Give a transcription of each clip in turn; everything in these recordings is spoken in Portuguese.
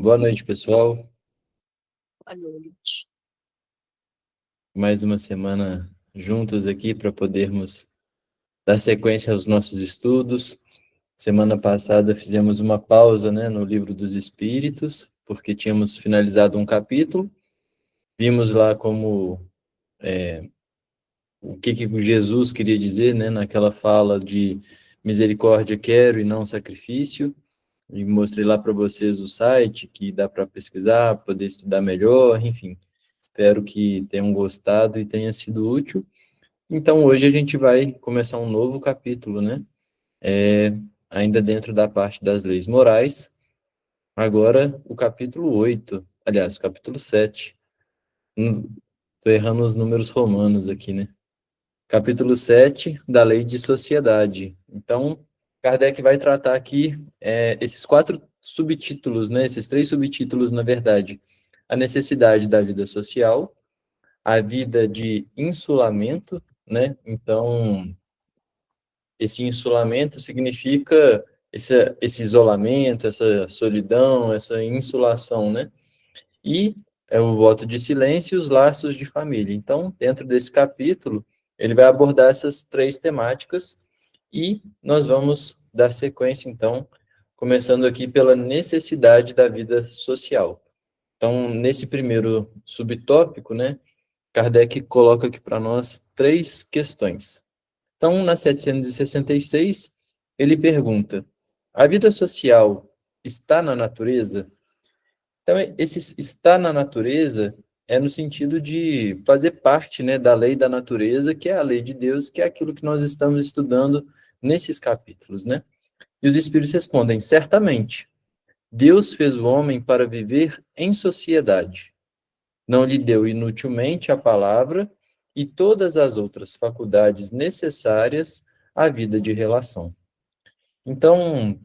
Boa noite, pessoal. Boa noite. Mais uma semana juntos aqui para podermos dar sequência aos nossos estudos. Semana passada fizemos uma pausa, no Livro dos Espíritos, porque tínhamos finalizado um capítulo. Vimos lá o que Jesus queria dizer, naquela fala de misericórdia quero e não sacrifício. E mostrei lá para vocês o site que dá para pesquisar, poder estudar melhor, enfim. Espero que tenham gostado e tenha sido útil. Então, hoje a gente vai começar um novo capítulo, ainda dentro da parte das leis morais. Agora, o capítulo 8, aliás, o capítulo 7. Estou errando os números romanos aqui, né? Capítulo 7 da Lei de Sociedade. Então, Kardec vai tratar aqui esses 4 subtítulos, esses 3 subtítulos, na verdade. A necessidade da vida social, a vida de insulamento, Então, esse insulamento significa esse isolamento, essa solidão, essa insulação, E é o voto de silêncio e os laços de família. Então, dentro desse capítulo, ele vai abordar essas 3 temáticas e nós vamos dar sequência, então, começando aqui pela necessidade da vida social. Então, nesse primeiro subtópico, Kardec coloca aqui para nós 3 questões. Então, na 766, ele pergunta: a vida social está na natureza? Então, esse estar na natureza é no sentido de fazer parte, da lei da natureza, que é a lei de Deus, que é aquilo que nós estamos estudando nesses capítulos, E os espíritos respondem: certamente, Deus fez o homem para viver em sociedade. Não lhe deu inutilmente a palavra e todas as outras faculdades necessárias à vida de relação. Então,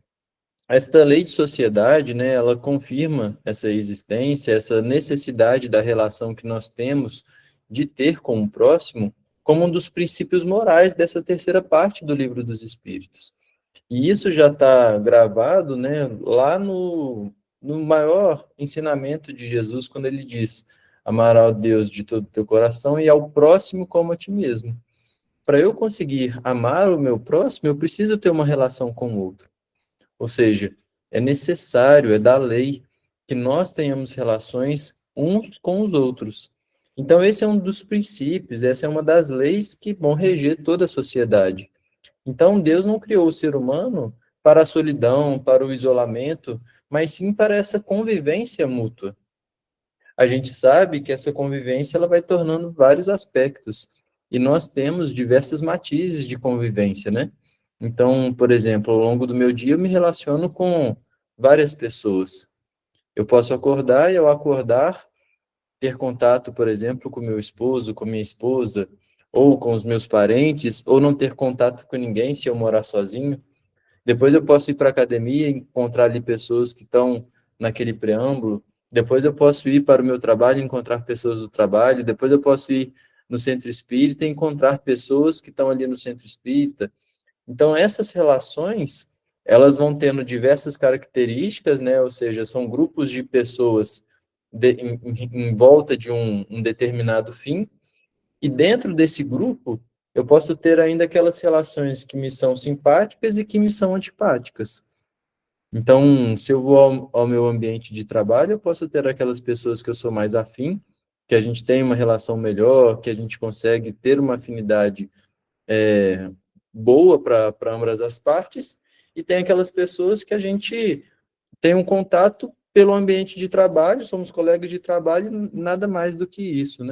esta lei de sociedade, ela confirma essa existência, essa necessidade da relação que nós temos de ter com o próximo, como um dos princípios morais dessa terceira parte do Livro dos Espíritos. E isso já está gravado, lá no maior ensinamento de Jesus, quando ele diz: amarás a Deus de todo o teu coração e ao próximo como a ti mesmo. Para eu conseguir amar o meu próximo, eu preciso ter uma relação com o outro. Ou seja, é necessário, é da lei, que nós tenhamos relações uns com os outros. Então, esse é um dos princípios, essa é uma das leis que vão reger toda a sociedade. Então, Deus não criou o ser humano para a solidão, para o isolamento, mas sim para essa convivência mútua. A gente sabe que essa convivência ela vai tornando vários aspectos, e nós temos diversos matizes de convivência, Então, por exemplo, ao longo do meu dia eu me relaciono com várias pessoas. Eu posso acordar e ao acordar ter contato, por exemplo, com meu esposo, com minha esposa, ou com os meus parentes, ou não ter contato com ninguém se eu morar sozinho. Depois eu posso ir para a academia e encontrar ali pessoas que estão naquele preâmbulo. Depois eu posso ir para o meu trabalho e encontrar pessoas do trabalho. Depois eu posso ir no centro espírita e encontrar pessoas que estão ali no centro espírita. Então, essas relações, elas vão tendo diversas características, Ou seja, são grupos de pessoas em volta de um determinado fim, e dentro desse grupo, eu posso ter ainda aquelas relações que me são simpáticas e que me são antipáticas. Então, se eu vou ao meu ambiente de trabalho, eu posso ter aquelas pessoas que eu sou mais afim, que a gente tem uma relação melhor, que a gente consegue ter uma afinidade boa para ambas as partes, e tem aquelas pessoas que a gente tem um contato pelo ambiente de trabalho, somos colegas de trabalho, nada mais do que isso,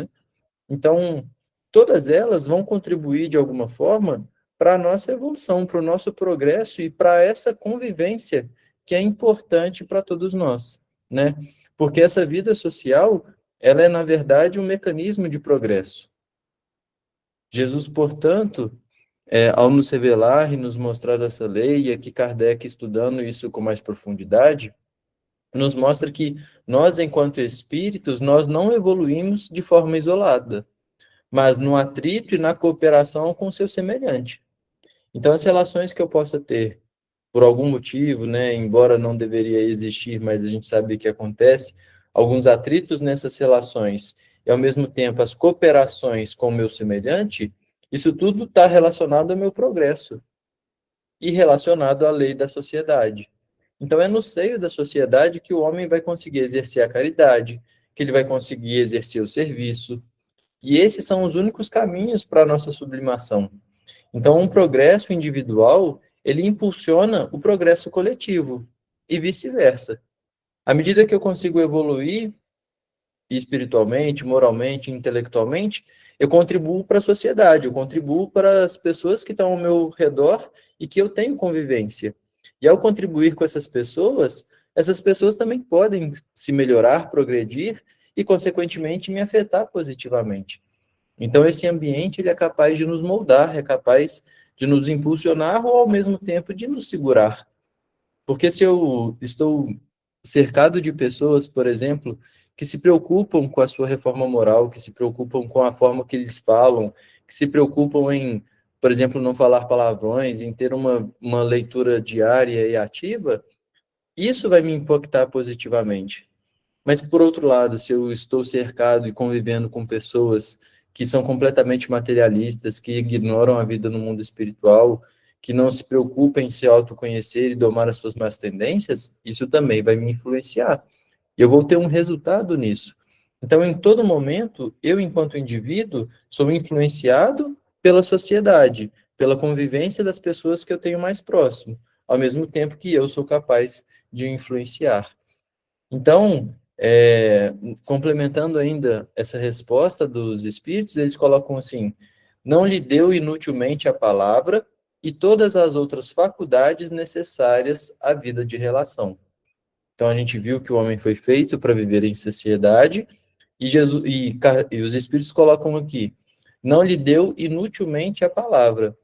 Então, todas elas vão contribuir de alguma forma para a nossa evolução, para o nosso progresso e para essa convivência que é importante para todos nós, Porque essa vida social, ela é, na verdade, um mecanismo de progresso. Jesus, portanto, ao nos revelar e nos mostrar essa lei, e aqui Kardec estudando isso com mais profundidade, nos mostra que nós, enquanto espíritos, nós não evoluímos de forma isolada, mas no atrito e na cooperação com o seu semelhante. Então, as relações que eu possa ter por algum motivo, né, embora não deveria existir, mas a gente sabe que acontece, alguns atritos nessas relações, e ao mesmo tempo as cooperações com o meu semelhante, isso tudo está relacionado ao meu progresso e relacionado à lei da sociedade. Então, é no seio da sociedade que o homem vai conseguir exercer a caridade, que ele vai conseguir exercer o serviço, e esses são os únicos caminhos para a nossa sublimação. Então, um progresso individual, ele impulsiona o progresso coletivo, e vice-versa. À medida que eu consigo evoluir espiritualmente, moralmente, intelectualmente, eu contribuo para a sociedade, eu contribuo para as pessoas que estão ao meu redor e que eu tenho convivência. E ao contribuir com essas pessoas também podem se melhorar, progredir e, consequentemente, me afetar positivamente. Então, esse ambiente ele é capaz de nos moldar, é capaz de nos impulsionar ou, ao mesmo tempo, de nos segurar. Porque se eu estou cercado de pessoas, por exemplo, que se preocupam com a sua reforma moral, que se preocupam com a forma que eles falam, que se preocupam em, por exemplo, não falar palavrões, em ter uma leitura diária e ativa, isso vai me impactar positivamente. Mas, por outro lado, se eu estou cercado e convivendo com pessoas que são completamente materialistas, que ignoram a vida no mundo espiritual, que não se preocupam em se autoconhecer e domar as suas más tendências, isso também vai me influenciar. E eu vou ter um resultado nisso. Então, em todo momento, eu, enquanto indivíduo, sou influenciado pela sociedade, pela convivência das pessoas que eu tenho mais próximo, ao mesmo tempo que eu sou capaz de influenciar. Então, complementando ainda essa resposta dos espíritos, eles colocam assim: não lhe deu inutilmente a palavra e todas as outras faculdades necessárias à vida de relação. Então, a gente viu que o homem foi feito para viver em sociedade, e, e os espíritos colocam aqui: não lhe deu inutilmente a palavra.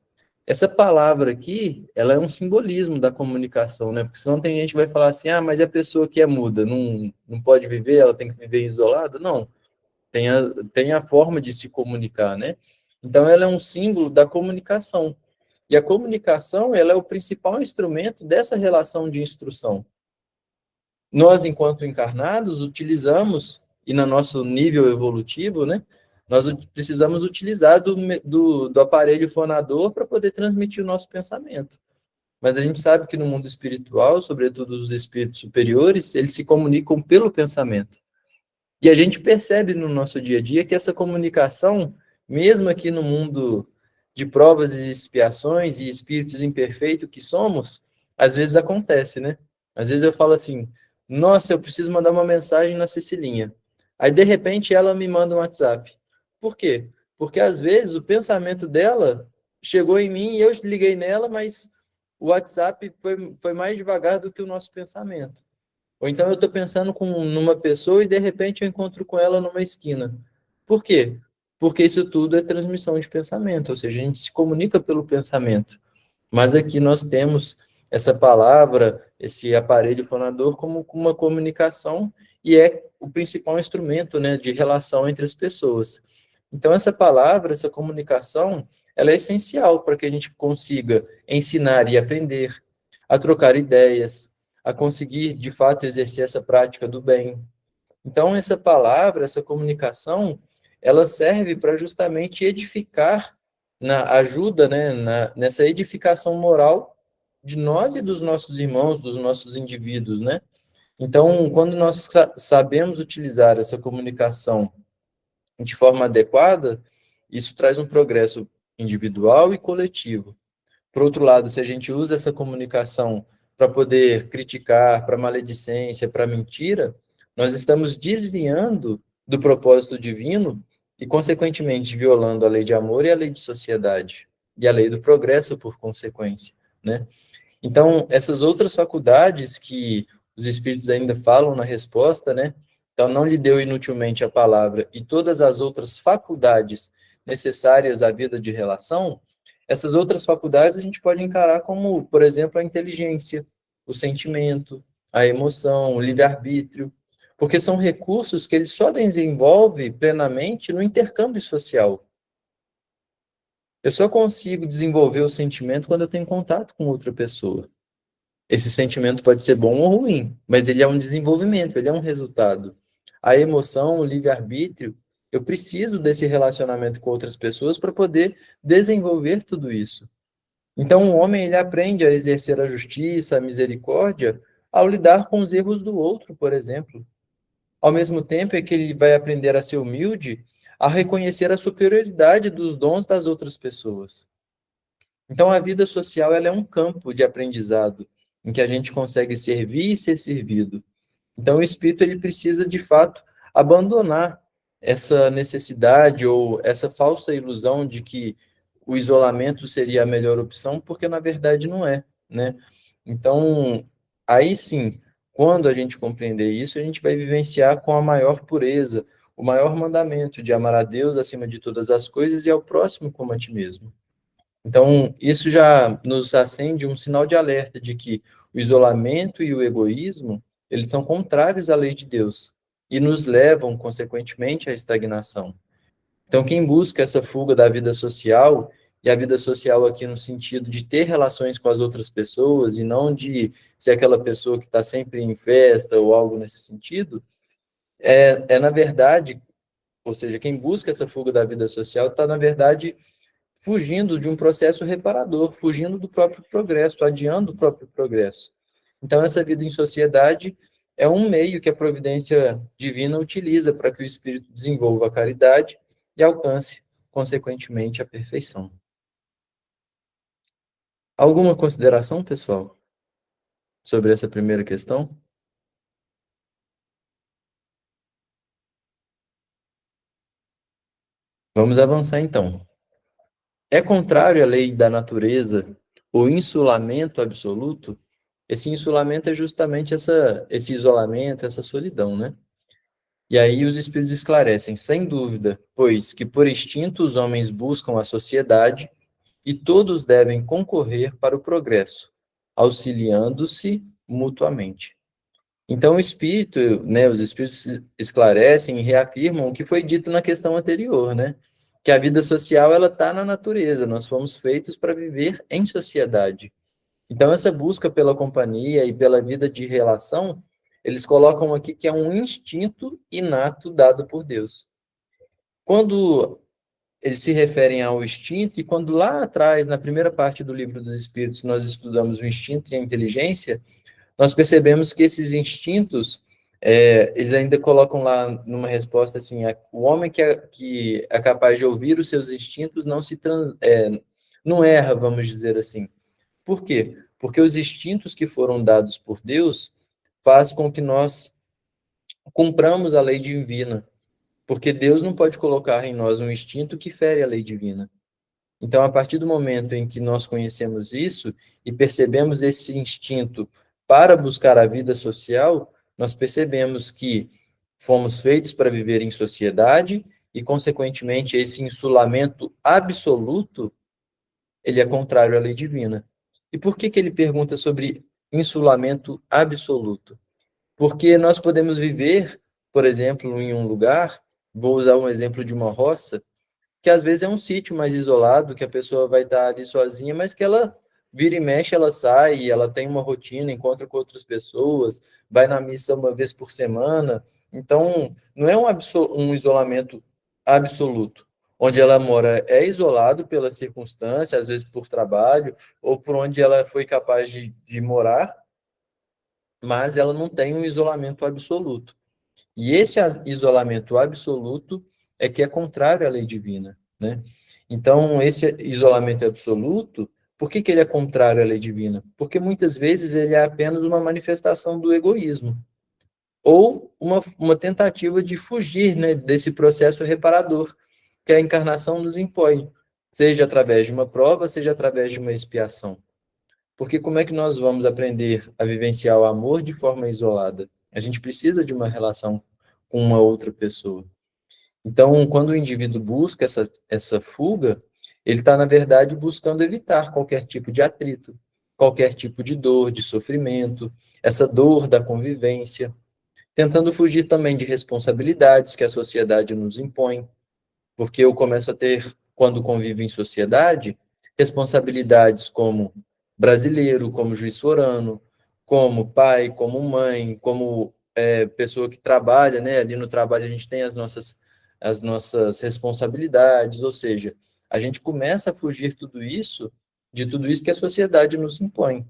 Essa palavra aqui, ela é um simbolismo da comunicação, né? Porque senão tem gente que vai falar assim, ah, mas a pessoa que é muda não pode viver, ela tem que viver isolada? Não, tem a forma de se comunicar, né? Então, ela é um símbolo da comunicação. E a comunicação, ela é o principal instrumento dessa relação de instrução. Nós, enquanto encarnados, utilizamos, e no nosso nível evolutivo, né, nós precisamos utilizar do aparelho fonador para poder transmitir o nosso pensamento. Mas a gente sabe que no mundo espiritual, sobretudo os espíritos superiores, eles se comunicam pelo pensamento. E a gente percebe no nosso dia a dia que essa comunicação, mesmo aqui no mundo de provas e expiações e espíritos imperfeitos que somos, às vezes acontece, né? Às vezes eu falo assim, nossa, eu preciso mandar uma mensagem na Cecilinha. Aí, de repente, ela me manda um WhatsApp. Por quê? Porque, às vezes, o pensamento dela chegou em mim e eu liguei nela, mas o WhatsApp foi mais devagar do que o nosso pensamento. Ou então eu estou pensando numa pessoa e de repente eu encontro com ela numa esquina. Por quê? Porque isso tudo é transmissão de pensamento, ou seja, a gente se comunica pelo pensamento. Mas aqui nós temos essa palavra, esse aparelho fonador como uma comunicação e é o principal instrumento, né, de relação entre as pessoas. Então essa palavra, essa comunicação, ela é essencial para que a gente consiga ensinar e aprender, a trocar ideias, a conseguir, de fato, exercer essa prática do bem. Então, essa palavra, essa comunicação, ela serve para justamente edificar, ajuda, né, nessa edificação moral de nós e dos nossos irmãos, dos nossos indivíduos, né? Então, quando nós sabemos utilizar essa comunicação de forma adequada, isso traz um progresso individual e coletivo. Por outro lado, se a gente usa essa comunicação para poder criticar, para maledicência, para mentira, nós estamos desviando do propósito divino e, consequentemente, violando a lei de amor e a lei de sociedade, e a lei do progresso, por consequência, né? Então, essas outras faculdades que os espíritos ainda falam na resposta, né? Então, não lhe deu inutilmente a palavra e todas as outras faculdades necessárias à vida de relação, essas outras faculdades a gente pode encarar como, por exemplo, a inteligência, o sentimento, a emoção, o livre-arbítrio, porque são recursos que ele só desenvolve plenamente no intercâmbio social. Eu só consigo desenvolver o sentimento quando eu tenho contato com outra pessoa. Esse sentimento pode ser bom ou ruim, mas ele é um desenvolvimento, ele é um resultado. A emoção, o livre-arbítrio, eu preciso desse relacionamento com outras pessoas para poder desenvolver tudo isso. Então, o homem ele aprende a exercer a justiça, a misericórdia, ao lidar com os erros do outro, por exemplo. Ao mesmo tempo é que ele vai aprender a ser humilde, a reconhecer a superioridade dos dons das outras pessoas. Então, a vida social ela é um campo de aprendizado, em que a gente consegue servir e ser servido. Então, o espírito ele precisa, de fato, abandonar essa necessidade ou essa falsa ilusão de que o isolamento seria a melhor opção, porque na verdade não é, né? Então, aí sim, quando a gente compreender isso, a gente vai vivenciar com a maior pureza, o maior mandamento de amar a Deus acima de todas as coisas e ao próximo como a ti mesmo. Então, isso já nos acende um sinal de alerta de que o isolamento e o egoísmo, eles são contrários à lei de Deus e nos levam, consequentemente, à estagnação. Então, quem busca essa fuga da vida social, e a vida social aqui no sentido de ter relações com as outras pessoas e não de ser aquela pessoa que está sempre em festa ou algo nesse sentido, na verdade, ou seja, quem busca essa fuga da vida social está, na verdade, fugindo de um processo reparador, fugindo do próprio progresso, adiando o próprio progresso. Então, essa vida em sociedade é um meio que a providência divina utiliza para que o espírito desenvolva a caridade e alcance, consequentemente, a perfeição. Alguma consideração, pessoal, sobre essa primeira questão? Vamos avançar, então. É contrário à lei da natureza o insulamento absoluto? Esse insulamento é justamente esse isolamento, essa solidão, né? E aí os espíritos esclarecem, sem dúvida, pois que por instinto os homens buscam a sociedade e todos devem concorrer para o progresso, auxiliando-se mutuamente. Então o espírito, né, os espíritos esclarecem e reafirmam o que foi dito na questão anterior, né? Que a vida social ela está na natureza, nós fomos feitos para viver em sociedade. Então, essa busca pela companhia e pela vida de relação, eles colocam aqui que é um instinto inato dado por Deus. Quando eles se referem ao instinto, e quando lá atrás, na primeira parte do Livro dos Espíritos, nós estudamos o instinto e a inteligência, nós percebemos que esses instintos, eles ainda colocam lá numa resposta assim, o homem que é capaz de ouvir os seus instintos não erra, vamos dizer assim. Por quê? Porque os instintos que foram dados por Deus faz com que nós cumpramos a lei divina, porque Deus não pode colocar em nós um instinto que fere a lei divina. Então, a partir do momento em que nós conhecemos isso e percebemos esse instinto para buscar a vida social, nós percebemos que fomos feitos para viver em sociedade e, consequentemente, esse insulamento absoluto, ele é contrário à lei divina. E por que ele pergunta sobre insulamento absoluto? Porque nós podemos viver, por exemplo, em um lugar, vou usar um exemplo de uma roça, que às vezes é um sítio mais isolado, que a pessoa vai estar ali sozinha, mas que ela vira e mexe, ela sai, ela tem uma rotina, encontra com outras pessoas, vai na missa uma vez por semana. Então, não é um isolamento absoluto. Onde ela mora é isolado pela circunstância, às vezes por trabalho, ou por onde ela foi capaz de morar, mas ela não tem um isolamento absoluto. E esse isolamento absoluto é que é contrário à lei divina, né? Então, esse isolamento absoluto, por que ele é contrário à lei divina? Porque muitas vezes ele é apenas uma manifestação do egoísmo, ou uma tentativa de fugir, né, desse processo reparador que a encarnação nos impõe, seja através de uma prova, seja através de uma expiação. Porque como é que nós vamos aprender a vivenciar o amor de forma isolada? A gente precisa de uma relação com uma outra pessoa. Então, quando o indivíduo busca essa fuga, ele está, na verdade, buscando evitar qualquer tipo de atrito, qualquer tipo de dor, de sofrimento, essa dor da convivência, tentando fugir também de responsabilidades que a sociedade nos impõe, porque eu começo a ter, quando convivo em sociedade, responsabilidades como brasileiro, como juiz forano, como pai, como mãe, como pessoa que trabalha, né? Ali no trabalho a gente tem as nossas responsabilidades, ou seja, a gente começa a fugir de tudo isso que a sociedade nos impõe.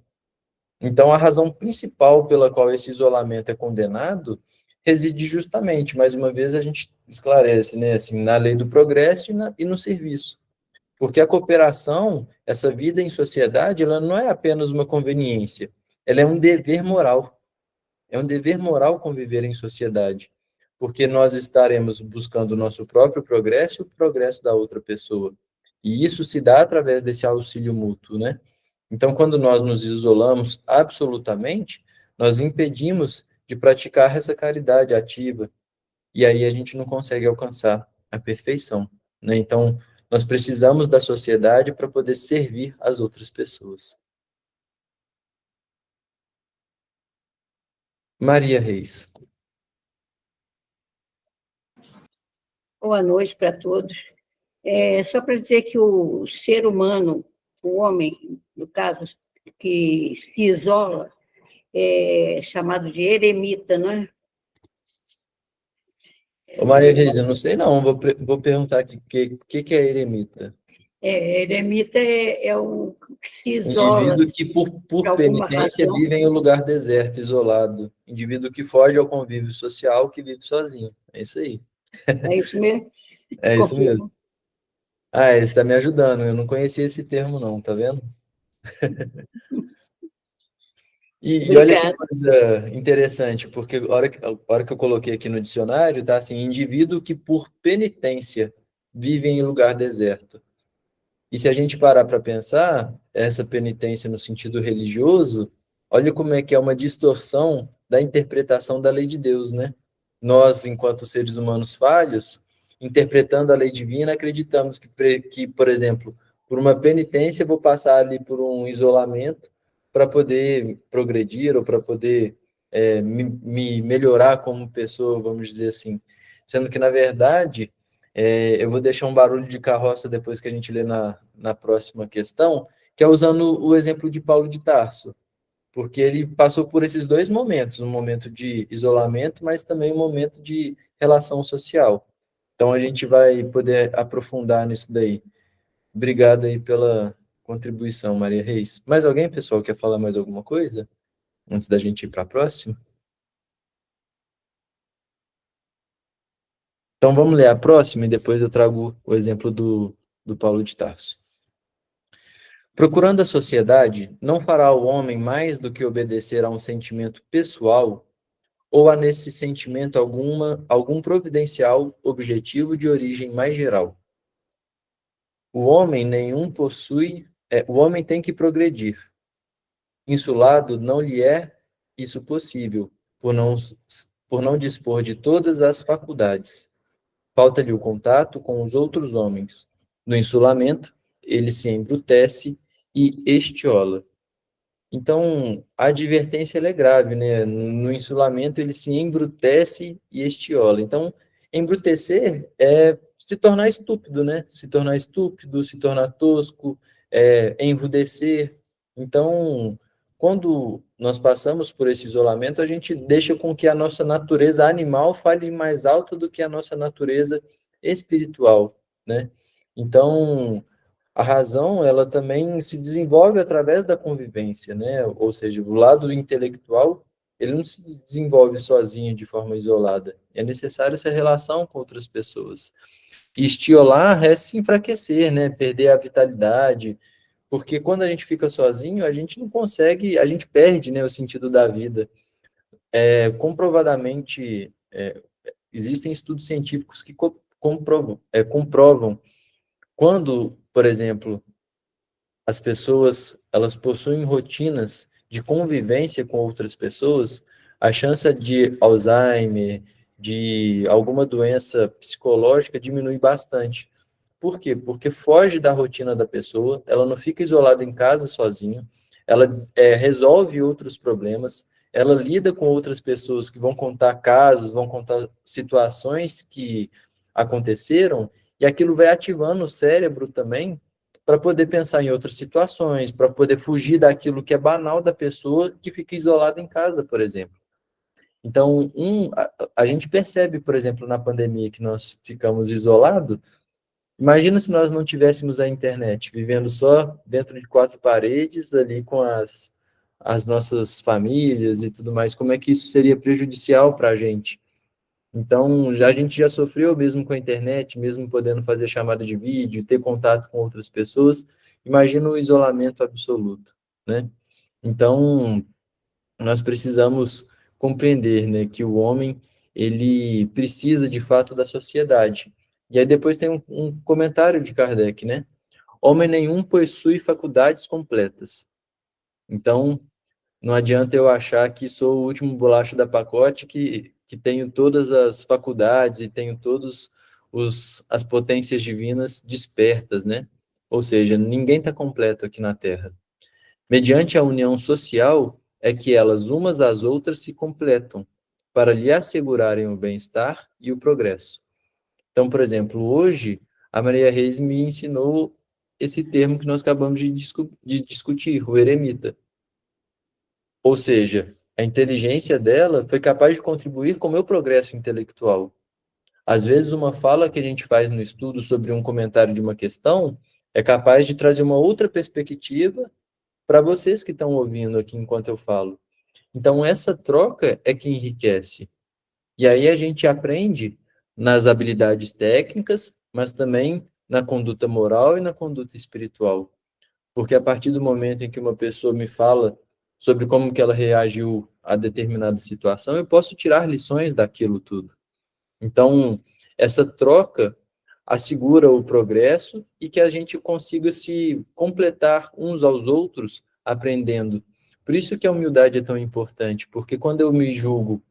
Então, a razão principal pela qual esse isolamento é condenado reside justamente, mais uma vez a gente esclarece, né, assim, na lei do progresso e no serviço. Porque a cooperação, essa vida em sociedade, ela não é apenas uma conveniência, ela é um dever moral. É um dever moral conviver em sociedade, porque nós estaremos buscando o nosso próprio progresso e o progresso da outra pessoa. E isso se dá através desse auxílio mútuo, né? Então, quando nós nos isolamos absolutamente, nós impedimos de praticar essa caridade ativa, e aí a gente não consegue alcançar a perfeição, né? Então, nós precisamos da sociedade para poder servir as outras pessoas. Maria Reis. Boa noite para todos. Só para dizer que o ser humano, o homem, no caso, que se isola, é chamado de eremita, não é? Ô Maria Reis, eu não sei não, vou perguntar aqui o que é eremita. Eremita é o que se isola Indivíduo que, por por alguma penitência, razão. vive em um lugar deserto, isolado. Indivíduo que foge ao convívio social, que vive sozinho. É isso aí. É isso mesmo? É isso mesmo. Confirmo. Ah, ele está me ajudando. Eu não conhecia esse termo, não, tá vendo? E olha que Obrigada. coisa interessante, porque a hora que eu coloquei aqui no dicionário, tá assim, indivíduo que por penitência vive em lugar deserto. E se a gente parar para pensar, essa penitência no sentido religioso, olha como é que é uma distorção da interpretação da lei de Deus, né? Nós, enquanto seres humanos falhos, interpretando a lei divina, acreditamos que, por exemplo, por uma penitência, eu vou passar ali por um isolamento para poder progredir ou para poder me melhorar como pessoa, vamos dizer assim. Sendo que, na verdade, eu vou deixar um barulho de carroça depois que a gente lê na próxima questão, que é usando o exemplo de Paulo de Tarso, porque ele passou por esses dois momentos, um momento de isolamento, mas também um momento de relação social. Então a gente vai poder aprofundar nisso daí. Obrigado aí pela contribuição, Maria Reis. Mais alguém, pessoal, quer falar mais alguma coisa antes da gente ir para a próxima? Então vamos ler a próxima e depois eu trago o exemplo do Paulo de Tarso. Procurando a sociedade, não fará o homem mais do que obedecer a um sentimento pessoal ou a nesse sentimento algum providencial objetivo de origem mais geral. O homem tem que progredir. Insulado não lhe é isso possível, por não dispor de todas as faculdades. Falta-lhe o contato com os outros homens. No insulamento, ele se embrutece e estiola. Então, a advertência ela é grave, né? No insulamento, ele se embrutece e estiola. Então, embrutecer é se tornar estúpido, né? Se tornar estúpido, se tornar tosco, enrudecer. Então, quando nós passamos por esse isolamento, a gente deixa com que a nossa natureza animal fale mais alto do que a nossa natureza espiritual, né? Então, a razão, ela também se desenvolve através da convivência, né? Ou seja, o lado intelectual, ele não se desenvolve sozinho, de forma isolada. É necessária essa relação com outras pessoas. E estiolar é se enfraquecer, né? Perder a vitalidade, porque quando a gente fica sozinho, a gente não consegue, a gente perde, né, o sentido da vida. Comprovadamente, existem estudos científicos que comprovam quando, por exemplo, as pessoas elas possuem rotinas de convivência com outras pessoas, a chance de Alzheimer, de alguma doença psicológica diminui bastante. Por quê? Porque foge da rotina da pessoa, ela não fica isolada em casa sozinha, ela resolve outros problemas, ela lida com outras pessoas que vão contar casos, vão contar situações que aconteceram, e aquilo vai ativando o cérebro também para poder pensar em outras situações, para poder fugir daquilo que é banal da pessoa que fica isolada em casa, por exemplo. Então, a gente percebe, por exemplo, na pandemia que nós ficamos isolados. Imagina se nós não tivéssemos a internet, vivendo só dentro de quatro paredes, ali com as nossas famílias e tudo mais, como é que isso seria prejudicial para a gente? Então, a gente já sofreu mesmo com a internet, mesmo podendo fazer chamada de vídeo, ter contato com outras pessoas, imagina o isolamento absoluto, né? Então, nós precisamos compreender, né, que o homem, ele precisa, de fato, da sociedade. E aí depois tem um comentário de Kardec, né? Homem nenhum possui faculdades completas. Então, não adianta eu achar que sou o último bolacho da pacote, que tenho todas as faculdades e tenho todas as potências divinas despertas, né? Ou seja, ninguém está completo aqui na Terra. Mediante a união social, é que elas umas às outras se completam, para lhe assegurarem o bem-estar e o progresso. Então, por exemplo, hoje, a Maria Reis me ensinou esse termo que nós acabamos de discutir, o eremita. Ou seja, a inteligência dela foi capaz de contribuir com o meu progresso intelectual. Às vezes, uma fala que a gente faz no estudo sobre um comentário de uma questão é capaz de trazer uma outra perspectiva para vocês que estão ouvindo aqui enquanto eu falo. Então, essa troca é que enriquece. E aí a gente aprende nas habilidades técnicas, mas também na conduta moral e na conduta espiritual. Porque a partir do momento em que uma pessoa me fala sobre como que ela reagiu a determinada situação, eu posso tirar lições daquilo tudo. Então, essa troca assegura o progresso e que a gente consiga se completar uns aos outros aprendendo. Por isso que a humildade é tão importante, porque quando eu me julgo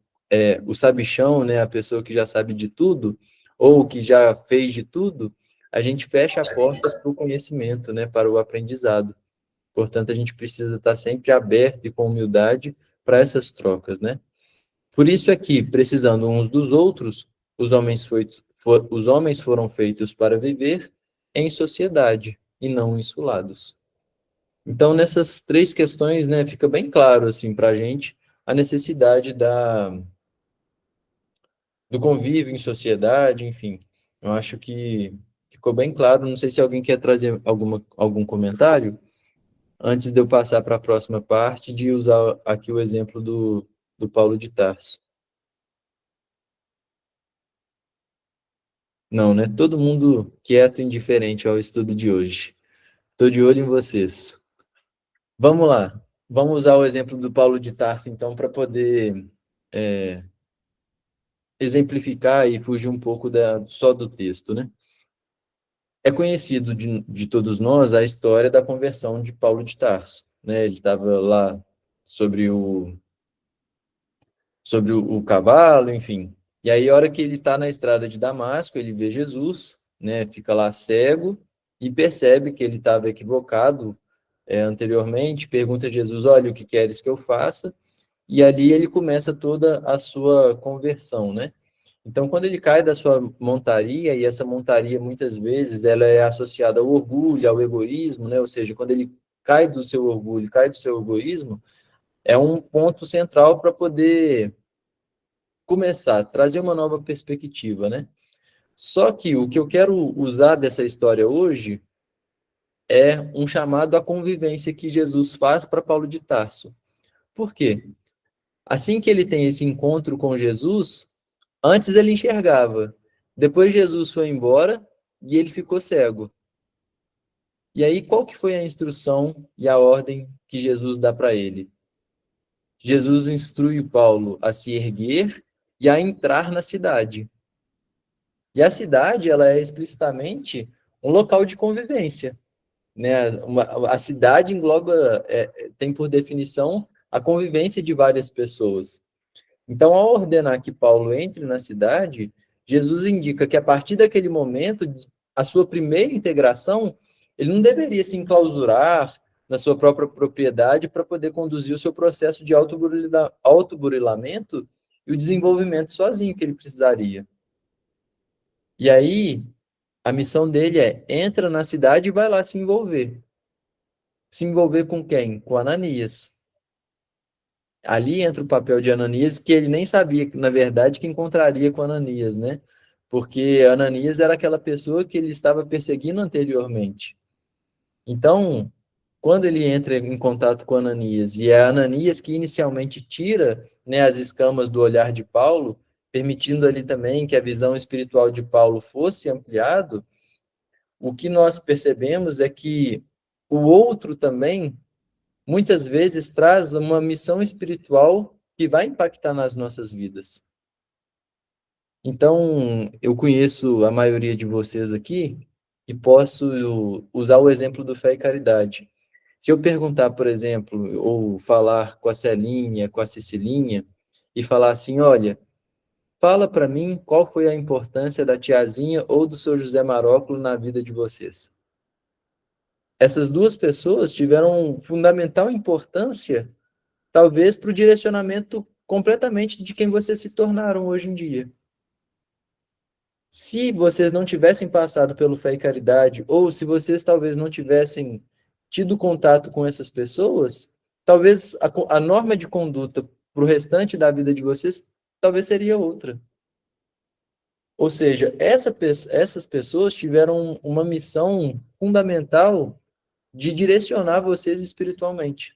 o sabichão, né, a pessoa que já sabe de tudo, ou que já fez de tudo, a gente fecha a porta para o conhecimento, né, para o aprendizado. Portanto, a gente precisa estar sempre aberto e com humildade para essas trocas, né? Por isso é que, precisando uns dos outros, os homens foram feitos para viver em sociedade e não insulados. Então, nessas três questões, né, fica bem claro assim para a gente a necessidade do convívio em sociedade, enfim. Eu acho que ficou bem claro. Não sei se alguém quer trazer algum comentário antes de eu passar para a próxima parte, de usar aqui o exemplo do Paulo de Tarso. Não, né? Todo mundo quieto e indiferente ao estudo de hoje. Estou de olho em vocês. Vamos lá. Vamos usar o exemplo do Paulo de Tarso, então, para poder exemplificar e fugir um pouco só do texto, né? É conhecido de todos nós a história da conversão de Paulo de Tarso, né? Ele estava lá sobre o cavalo, enfim. E aí, a hora que ele está na estrada de Damasco, ele vê Jesus, né? Fica lá cego e percebe que ele estava equivocado anteriormente, pergunta a Jesus, olha, o que queres que eu faça? E ali ele começa toda a sua conversão, né? Então, quando ele cai da sua montaria, e essa montaria, muitas vezes, ela é associada ao orgulho, ao egoísmo, né? Ou seja, quando ele cai do seu orgulho, cai do seu egoísmo, é um ponto central para poder começar, trazer uma nova perspectiva, né? Só que o que eu quero usar dessa história hoje é um chamado à convivência que Jesus faz para Paulo de Tarso. Por quê? Assim que ele tem esse encontro com Jesus, antes ele enxergava. Depois Jesus foi embora e ele ficou cego. E aí, qual que foi a instrução e a ordem que Jesus dá para ele? Jesus instrui Paulo a se erguer e a entrar na cidade. E a cidade, ela é explicitamente um local de convivência, né? A cidade engloba, tem por definição a convivência de várias pessoas. Então, ao ordenar que Paulo entre na cidade, Jesus indica que a partir daquele momento, a sua primeira integração, ele não deveria se enclausurar na sua própria propriedade para poder conduzir o seu processo de autoburilamento e o desenvolvimento sozinho que ele precisaria. E aí, A missão dele é, entra na cidade e vai lá se envolver. Se envolver com quem? Com Ananias. Ali entra o papel de Ananias, que ele nem sabia, na verdade, que encontraria com Ananias, né? Porque Ananias era aquela pessoa que ele estava perseguindo anteriormente. Então, quando ele entra em contato com Ananias, e é Ananias que inicialmente tira, né, as escamas do olhar de Paulo, permitindo ali também que a visão espiritual de Paulo fosse ampliado, o que nós percebemos é que o outro também, muitas vezes, traz uma missão espiritual que vai impactar nas nossas vidas. Então, eu conheço a maioria de vocês aqui e posso usar o exemplo do Fé e Caridade. Se eu perguntar, por exemplo, ou falar com a Celinha, com a Cecilinha, e falar assim, olha, fala para mim qual foi a importância da tiazinha ou do seu José Maróculo na vida de vocês. Essas duas pessoas tiveram fundamental importância, talvez, para o direcionamento completamente de quem vocês se tornaram hoje em dia. Se vocês não tivessem passado pelo Fé e Caridade, ou se vocês talvez não tivessem tido contato com essas pessoas, talvez a norma de conduta para o restante da vida de vocês talvez seria outra. Ou seja, essas pessoas tiveram uma missão fundamental de direcionar vocês espiritualmente.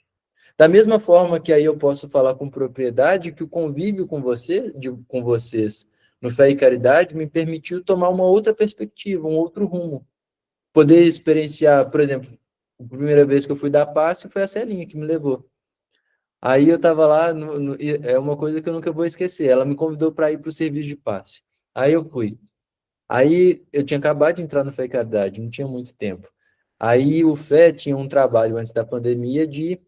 Da mesma forma que aí eu posso falar com propriedade que o convívio com com vocês no Fé e Caridade me permitiu tomar uma outra perspectiva, um outro rumo. Poder experienciar, por exemplo, a primeira vez que eu fui dar passe foi a Celinha que me levou. Aí eu estava lá, é uma coisa que eu nunca vou esquecer, ela me convidou para ir para o serviço de passe. Aí eu fui. Aí eu tinha acabado de entrar no Fé e Caridade, não tinha muito tempo. Aí o Fé tinha um trabalho antes da pandemia de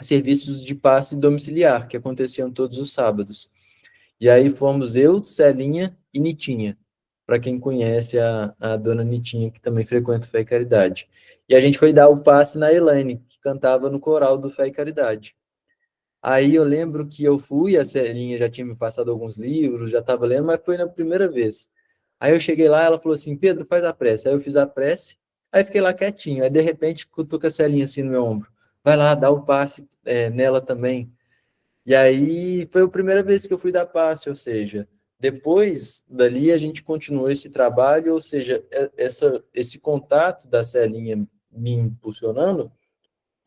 serviços de passe domiciliar, que aconteciam todos os sábados. E aí fomos eu, Celinha e Nitinha, para quem conhece a dona Nitinha, que também frequenta o Fé e Caridade. E a gente foi dar o passe na Elaine, que cantava no coral do Fé e Caridade. Aí eu lembro que eu fui, a Celinha já tinha me passado alguns livros, já estava lendo, mas foi na primeira vez. Aí eu cheguei lá, ela falou assim, Pedro, faz a prece. Aí eu fiz a prece, aí fiquei lá quietinho. Aí de repente cutuca a Celinha assim no meu ombro. Vai lá, dá o passe nela também. E aí foi a primeira vez que eu fui dar passe, ou seja, depois dali a gente continuou esse trabalho, ou seja, esse contato da Celinha me impulsionando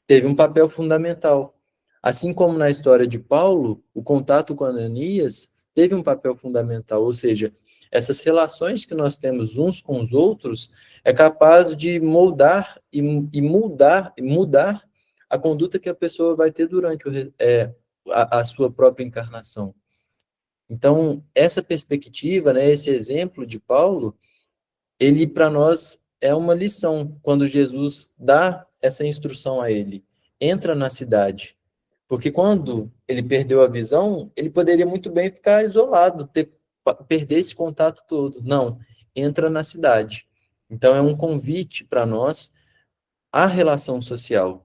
teve um papel fundamental. Assim como na história de Paulo, o contato com Ananias teve um papel fundamental, ou seja, essas relações que nós temos uns com os outros é capaz de moldar e mudar a conduta que a pessoa vai ter durante a sua própria encarnação. Então, essa perspectiva, né, esse exemplo de Paulo, ele para nós é uma lição quando Jesus dá essa instrução a ele. Entra na cidade. Porque quando ele perdeu a visão, ele poderia muito bem ficar isolado, perder esse contato todo. Não, entra na cidade. Então é um convite para nós à relação social.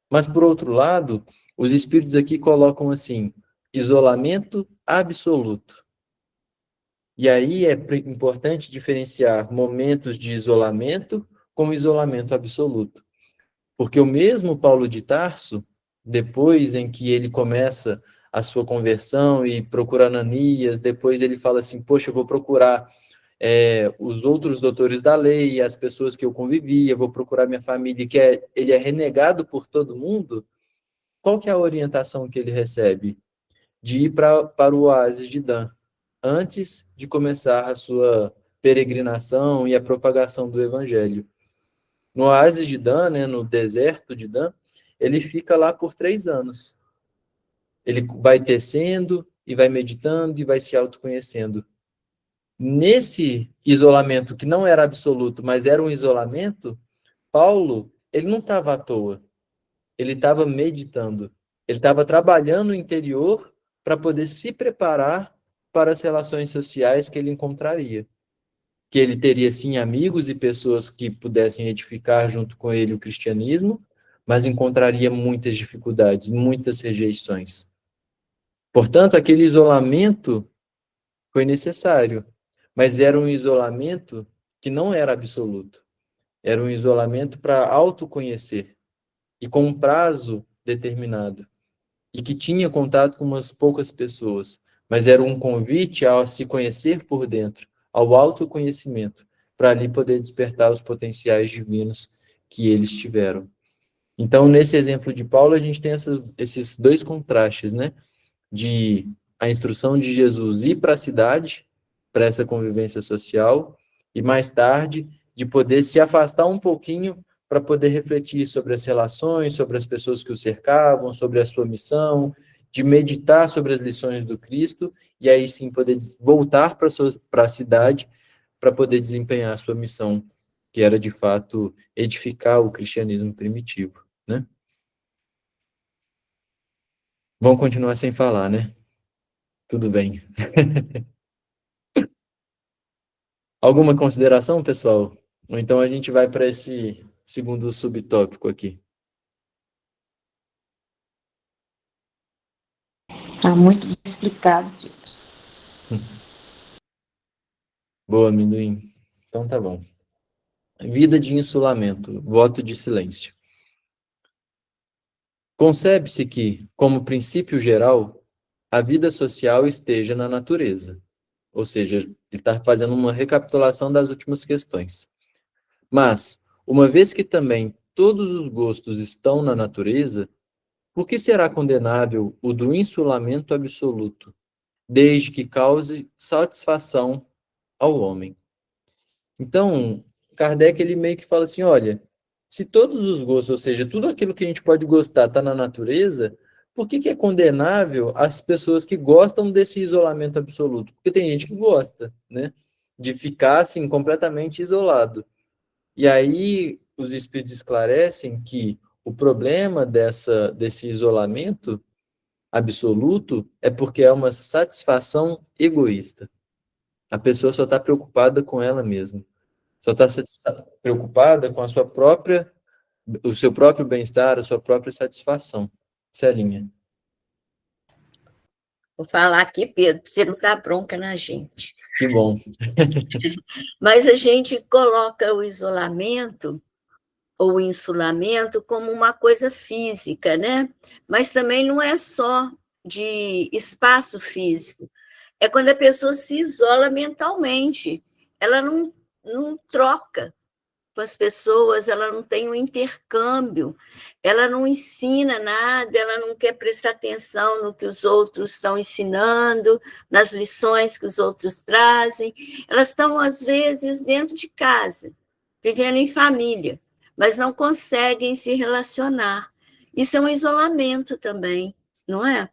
Mas, por outro lado, os espíritos aqui colocam assim, isolamento absoluto. E aí é importante diferenciar momentos de isolamento com isolamento absoluto. Porque o mesmo Paulo de Tarso, depois em que ele começa a sua conversão e procura Ananias, depois ele fala assim, poxa, eu vou procurar os outros doutores da lei, as pessoas que eu convivia, vou procurar minha família, ele é renegado por todo mundo. Qual que é a orientação que ele recebe? De ir para o oásis de Dan, antes de começar a sua peregrinação e a propagação do evangelho. No oásis de Dan, né, no deserto de Dan, ele fica lá por 3 anos. Ele vai tecendo e vai meditando e vai se autoconhecendo. Nesse isolamento que não era absoluto, mas era um isolamento, Paulo, ele não estava à toa. Ele estava meditando. Ele estava trabalhando no interior para poder se preparar para as relações sociais que ele encontraria. Que ele teria, sim, amigos e pessoas que pudessem edificar junto com ele o cristianismo, mas encontraria muitas dificuldades, muitas rejeições. Portanto, aquele isolamento foi necessário, mas era um isolamento que não era absoluto. Era um isolamento para autoconhecer e com um prazo determinado. E que tinha contato com umas poucas pessoas, mas era um convite a se conhecer por dentro, ao autoconhecimento, para ali poder despertar os potenciais divinos que eles tiveram. Então, nesse exemplo de Paulo, a gente tem esses dois contrastes, né? De a instrução de Jesus ir para a cidade, para essa convivência social, e mais tarde, de poder se afastar um pouquinho para poder refletir sobre as relações, sobre as pessoas que o cercavam, sobre a sua missão, de meditar sobre as lições do Cristo, e aí sim poder voltar para a cidade para poder desempenhar a sua missão, que era de fato edificar o cristianismo primitivo, né? Vamos continuar sem falar, né? Tudo bem. Alguma consideração, pessoal? Ou então a gente vai para esse segundo subtópico aqui. Está muito bem explicado, Tito. Boa, amendoim. Então tá bom. Vida de insulamento, voto de silêncio. Concebe-se que, como princípio geral, a vida social esteja na natureza. Ou seja, ele está fazendo uma recapitulação das últimas questões. Mas, uma vez que também todos os gostos estão na natureza, por que será condenável o do insulamento absoluto, desde que cause satisfação ao homem? Então, Kardec ele meio que fala assim, olha, se todos os gostos, ou seja, tudo aquilo que a gente pode gostar está na natureza, por que é condenável as pessoas que gostam desse isolamento absoluto? Porque tem gente que gosta, né, de ficar assim completamente isolado. E aí os espíritos esclarecem que o problema desse isolamento absoluto é porque é uma satisfação egoísta. A pessoa só está preocupada com ela mesma. Só está preocupada com o seu próprio bem-estar, a sua própria satisfação. Celinha. Vou falar aqui, Pedro, para você não dar bronca na gente. Que bom. Mas a gente coloca o isolamento ou o insulamento como uma coisa física, né? Mas também não é só de espaço físico. É quando a pessoa se isola mentalmente. Ela não troca com as pessoas, ela não tem um intercâmbio, ela não ensina nada, ela não quer prestar atenção no que os outros estão ensinando, nas lições que os outros trazem. Elas estão, às vezes, dentro de casa, vivendo em família, mas não conseguem se relacionar. Isso é um isolamento também, não é?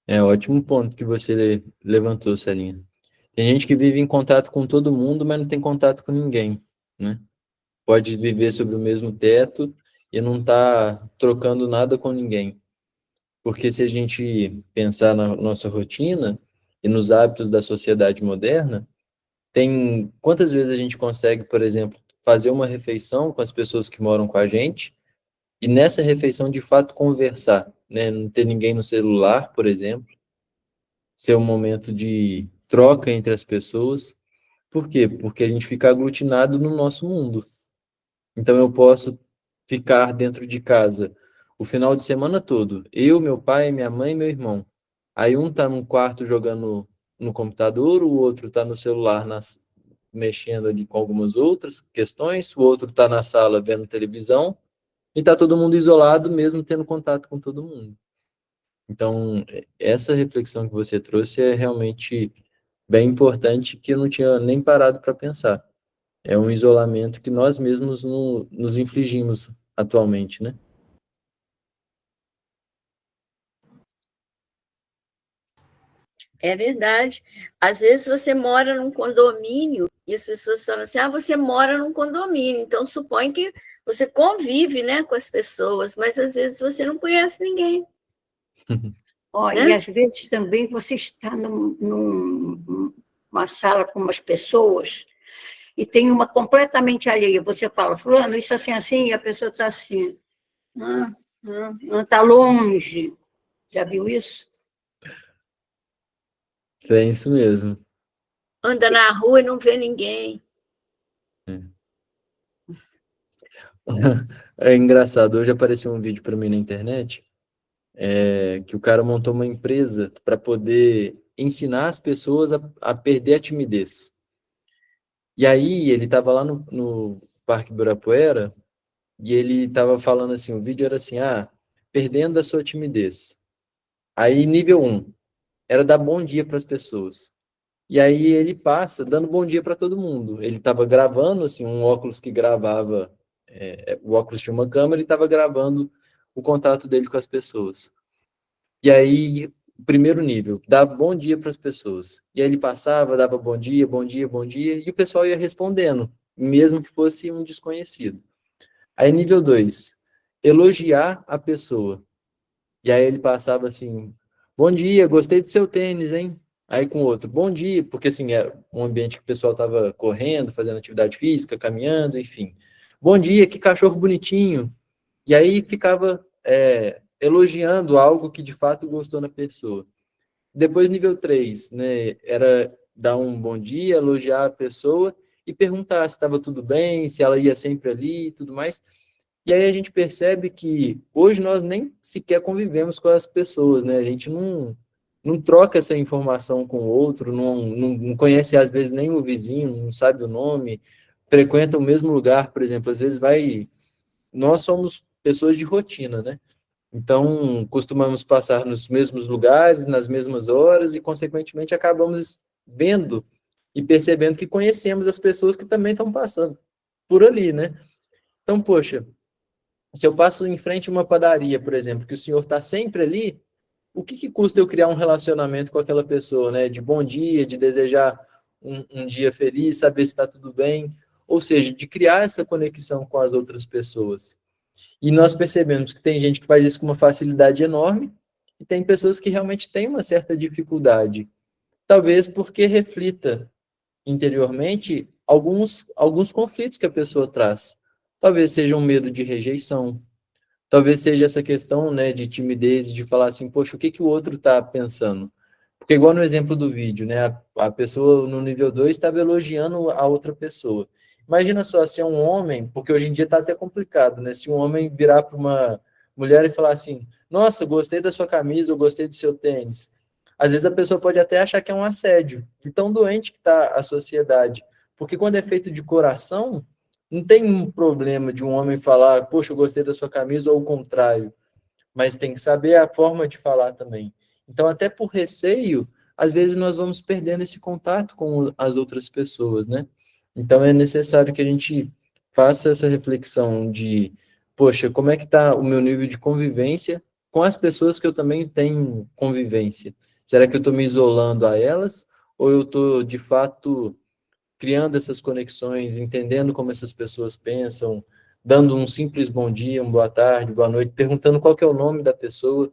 É um ótimo ponto que você levantou, Celinha. Tem gente que vive em contato com todo mundo, mas não tem contato com ninguém, né? Pode viver sobre o mesmo teto e não está trocando nada com ninguém. Porque se a gente pensar na nossa rotina e nos hábitos da sociedade moderna, tem quantas vezes a gente consegue, por exemplo, fazer uma refeição com as pessoas que moram com a gente e nessa refeição de fato conversar, né? Não ter ninguém no celular, por exemplo, ser um momento de troca entre as pessoas. Por quê? Porque a gente fica aglutinado no nosso mundo. Então eu posso ficar dentro de casa o final de semana todo, eu, meu pai, minha mãe e meu irmão. Aí um tá num quarto jogando no computador, o outro tá no celular mexendo ali com algumas outras questões, o outro tá na sala vendo televisão e tá todo mundo isolado mesmo tendo contato com todo mundo. Então, essa reflexão que você trouxe é realmente bem importante que eu não tinha nem parado para pensar. É um isolamento que nós mesmos nos infligimos atualmente, né? É verdade. Às vezes você mora num condomínio e as pessoas falam assim: ah, você mora num condomínio, então supõe que você convive, né, com as pessoas, mas às vezes você não conhece ninguém. E às vezes também você está numa sala com umas pessoas e tem uma completamente alheia. Você fala, fulano, isso assim, e a pessoa está assim, está longe. Já viu isso? É isso mesmo. anda na rua e não vê ninguém. É engraçado, hoje apareceu um vídeo para mim na internet, que o cara montou uma empresa para poder ensinar as pessoas a perder a timidez. E aí ele estava lá no Parque Ibirapuera e ele estava falando assim, o vídeo era assim, perdendo a sua timidez. Aí nível 1, era dar bom dia para as pessoas. E aí ele passa dando bom dia para todo mundo. Ele estava gravando, assim, um óculos que gravava, o óculos tinha uma câmera e estava gravando o contato dele com as pessoas. E aí, primeiro nível, dava bom dia para as pessoas. E aí ele passava, dava bom dia, bom dia, bom dia, e o pessoal ia respondendo, mesmo que fosse um desconhecido. Aí nível 2, elogiar a pessoa. E aí ele passava assim, bom dia, gostei do seu tênis, hein? Aí com outro, bom dia, porque assim, era um ambiente que o pessoal estava correndo, fazendo atividade física, caminhando, enfim. Bom dia, que cachorro bonitinho. E aí ficava elogiando algo que de fato gostou na pessoa. Depois, nível 3, né, era dar um bom dia, elogiar a pessoa e perguntar se estava tudo bem, se ela ia sempre ali e tudo mais. E aí a gente percebe que hoje nós nem sequer convivemos com as pessoas, né? A gente não troca essa informação com o outro, não conhece às vezes nem o vizinho, não sabe o nome, frequenta o mesmo lugar, por exemplo, às vezes vai... Nós somos pessoas de rotina, né? Então, costumamos passar nos mesmos lugares, nas mesmas horas e, consequentemente, acabamos vendo e percebendo que conhecemos as pessoas que também estão passando por ali, né? Então, poxa, se eu passo em frente a uma padaria, por exemplo, que o senhor está sempre ali, o que custa eu criar um relacionamento com aquela pessoa, né? De bom dia, de desejar um dia feliz, saber se está tudo bem, ou seja, de criar essa conexão com as outras pessoas. E nós percebemos que tem gente que faz isso com uma facilidade enorme e tem pessoas que realmente têm uma certa dificuldade. Talvez porque reflita interiormente alguns conflitos que a pessoa traz. Talvez seja um medo de rejeição, talvez seja essa questão, né, de timidez, de falar assim, poxa, o que o outro está pensando? Porque igual no exemplo do vídeo, né, a pessoa no nível 2 estava elogiando a outra pessoa. Imagina só se é um homem, porque hoje em dia está até complicado, né, se um homem virar para uma mulher e falar assim, nossa, gostei da sua camisa, ou gostei do seu tênis. Às vezes a pessoa pode até achar que é um assédio, de tão doente que está a sociedade. Porque quando é feito de coração, não tem um problema de um homem falar, poxa, eu gostei da sua camisa, ou o contrário. Mas tem que saber a forma de falar também. Então, até por receio, às vezes nós vamos perdendo esse contato com as outras pessoas, né? Então, é necessário que a gente faça essa reflexão de, poxa, como é que está o meu nível de convivência com as pessoas que eu também tenho convivência? Será que eu estou me isolando a elas? Ou eu estou, de fato, criando essas conexões, entendendo como essas pessoas pensam, dando um simples bom dia, uma boa tarde, boa noite, perguntando qual que é o nome da pessoa.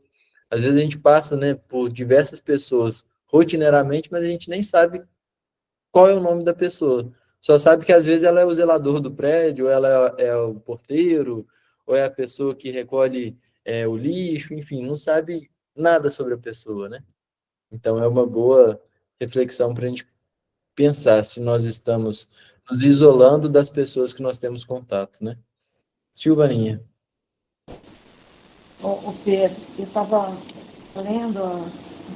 Às vezes a gente passa, né, por diversas pessoas rotineiramente, mas a gente nem sabe qual é o nome da pessoa. Só sabe que às vezes ela é o zelador do prédio, ou ela é o porteiro, ou é a pessoa que recolhe o lixo, enfim, não sabe nada sobre a pessoa, né? Então é uma boa reflexão para a gente pensar se nós estamos nos isolando das pessoas que nós temos contato, né? Silvaninha. O Pedro, eu estava lendo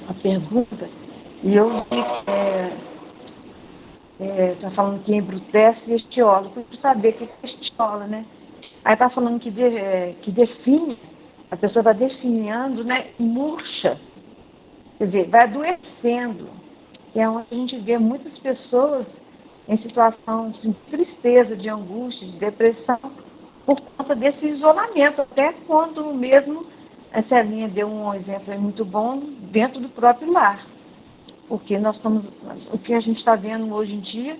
a pergunta e eu vi está falando que embrutece e estiola. Eu fui saber o que é estiola, né? Aí está falando que define, a pessoa vai definhando, né? Murcha, quer dizer, vai adoecendo. E é onde a gente vê muitas pessoas em situação de tristeza, de angústia, de depressão, por conta desse isolamento, até quando mesmo, a Celinha deu um exemplo muito bom, dentro do próprio lar. Porque o que a gente está vendo hoje em dia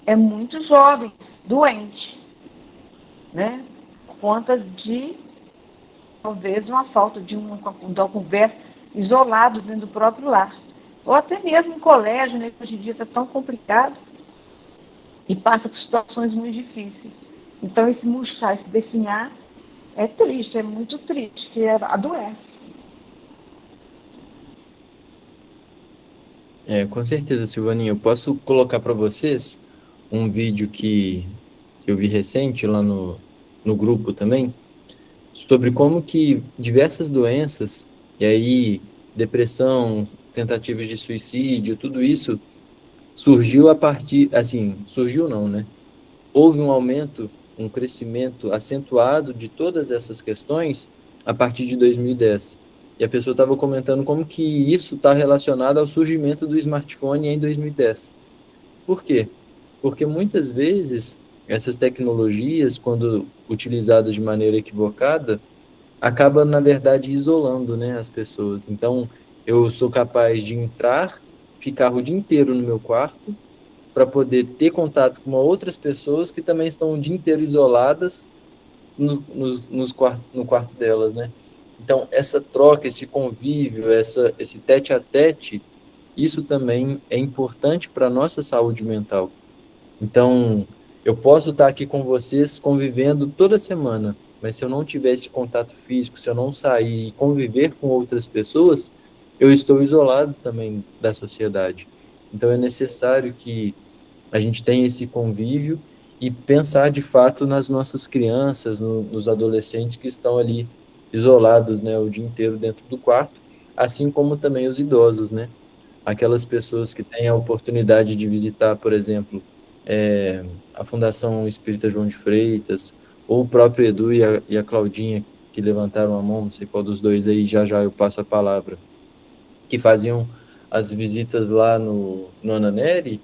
é muitos jovens doentes, né? Por conta de, talvez, uma falta de uma conversa, isolados dentro do próprio lar. Ou até mesmo em colégio, né? Hoje em dia está tão complicado e passa por situações muito difíceis. Então, esse murchar, esse definhar, é triste, é muito triste, que adoece. Com certeza, Silvaninho. Eu posso colocar para vocês um vídeo que eu vi recente lá no grupo também, sobre como que diversas doenças, e aí depressão, tentativas de suicídio, tudo isso surgiu a partir, assim, surgiu não, né? Houve um aumento, um crescimento acentuado de todas essas questões a partir de 2010. E a pessoa estava comentando como que isso está relacionado ao surgimento do smartphone em 2010. Por quê? Porque muitas vezes essas tecnologias, quando utilizadas de maneira equivocada, acaba, na verdade, isolando, né, as pessoas. Então, eu sou capaz de entrar, ficar o dia inteiro no meu quarto, para poder ter contato com outras pessoas que também estão o dia inteiro isoladas no quarto delas, né? Então, essa troca, esse convívio, esse tete a tete, isso também é importante para a nossa saúde mental. Então, eu posso estar aqui com vocês convivendo toda semana, mas se eu não tiver esse contato físico, se eu não sair e conviver com outras pessoas, eu estou isolado também da sociedade. Então, é necessário que a gente tenha esse convívio e pensar de fato nas nossas crianças, nos adolescentes que estão ali isolados, né, o dia inteiro dentro do quarto, assim como também os idosos, né? Aquelas pessoas que têm a oportunidade de visitar, por exemplo, a Fundação Espírita João de Freitas, ou o próprio Edu e a Claudinha, que levantaram a mão, não sei qual dos dois aí, já já eu passo a palavra, que faziam as visitas lá no Ananeri,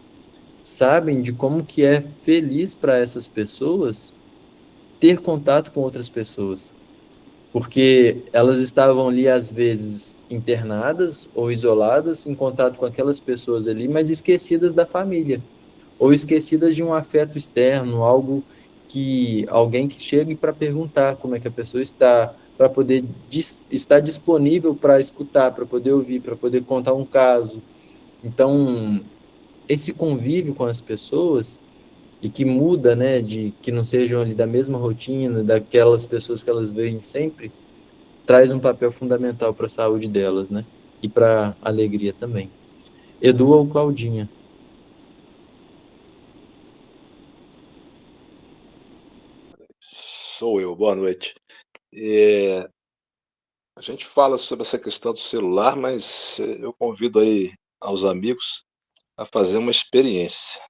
sabem de como que é feliz para essas pessoas ter contato com outras pessoas, porque elas estavam ali, às vezes, internadas ou isoladas, em contato com aquelas pessoas ali, mas esquecidas da família, ou esquecidas de um afeto externo, algo que alguém que chegue para perguntar como é que a pessoa está, para poder estar disponível para escutar, para poder ouvir, para poder contar um caso. Então, esse convívio com as pessoas e que muda, né, de que não sejam ali da mesma rotina, daquelas pessoas que elas veem sempre, traz um papel fundamental para a saúde delas, né? E para a alegria também. Edu ou Claudinha? Sou eu, boa noite. É, a gente fala sobre essa questão do celular, mas eu convido aí aos amigos a fazer uma experiência.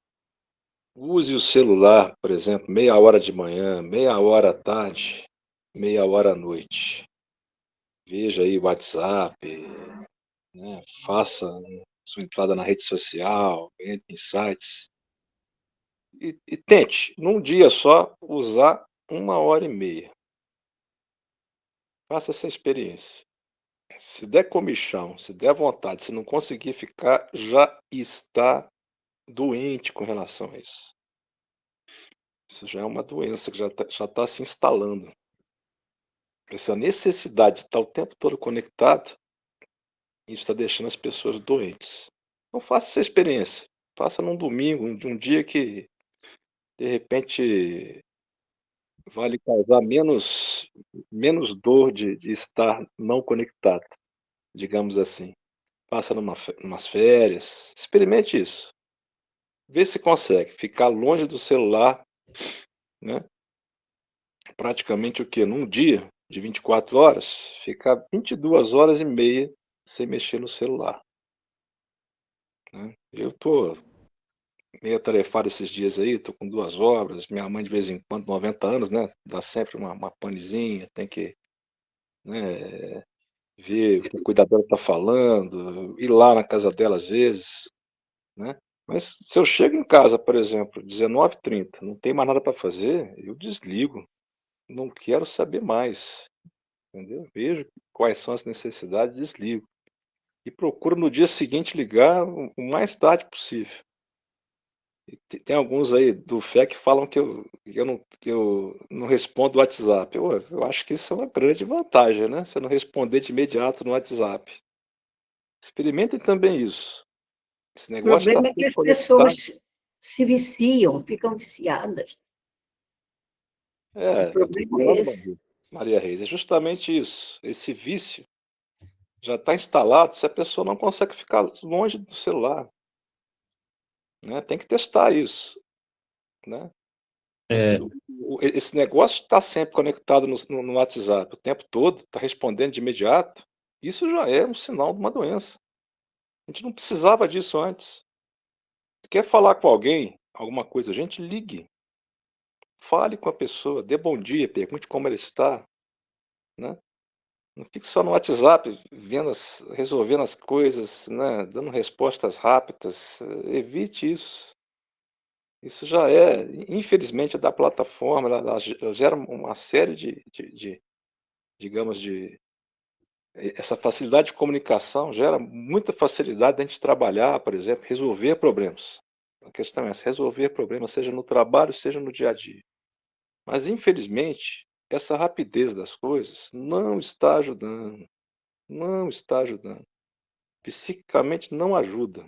Use o celular, por exemplo, meia hora de manhã, meia hora à tarde, meia hora à noite. Veja aí o WhatsApp, né? Faça sua entrada na rede social, entre em sites e tente, num dia só, usar uma hora e meia. Faça essa experiência. Se der comichão, se der vontade, se não conseguir ficar, já está doente com relação a isso. Isso já é uma doença que já tá se instalando. Essa necessidade de estar o tempo todo conectado, isso está deixando as pessoas doentes. Então faça essa experiência. Faça num domingo, um dia que, de repente, vai lhe causar menos dor de estar não conectado, digamos assim. Faça numas férias. Experimente isso. Vê se consegue ficar longe do celular, né, praticamente o quê? Num dia de 24 horas, ficar 22 horas e meia sem mexer no celular, né. Eu tô meio atarefado esses dias aí, tô com 2 obras, minha mãe de vez em quando, 90 anos, né, dá sempre uma panezinha, tem que, né, ver o que a cuidadora tá falando, ir lá na casa dela às vezes, né. Mas se eu chego em casa, por exemplo, 19h30, não tem mais nada para fazer, eu desligo. Não quero saber mais, entendeu? Vejo quais são as necessidades, desligo. E procuro no dia seguinte ligar o mais tarde possível. E tem alguns aí do FE que falam que eu não respondo o WhatsApp. Eu acho que isso é uma grande vantagem, né, você não responder de imediato no WhatsApp. Experimentem também isso. Esse O negócio está problema é que sempre as pessoas conectado. se viciam, ficam viciadas. O É, eu estou problema é falando, esse. Maria Reis, é justamente isso, esse vício. já está instalado se a pessoa não consegue ficar longe do celular, né? Tem que testar isso, né? É, Esse negócio de estar sempre conectado no WhatsApp o tempo todo, está respondendo de imediato, isso já é um sinal de uma doença. A gente não precisava disso antes. Se quer falar com alguém, alguma coisa, gente, ligue, fale com a pessoa, dê bom dia, pergunte como ela está, né? Não fique só no WhatsApp resolvendo as coisas, né? Dando respostas rápidas. Evite isso. Isso já é, infelizmente, da plataforma, ela gera uma série digamos, essa facilidade de comunicação gera muita facilidade de a gente trabalhar, por exemplo, resolver problemas. A questão é essa, resolver problemas, seja no trabalho, seja no dia a dia. Mas, infelizmente, essa rapidez das coisas não está ajudando. Não está ajudando. Psiquicamente não ajuda,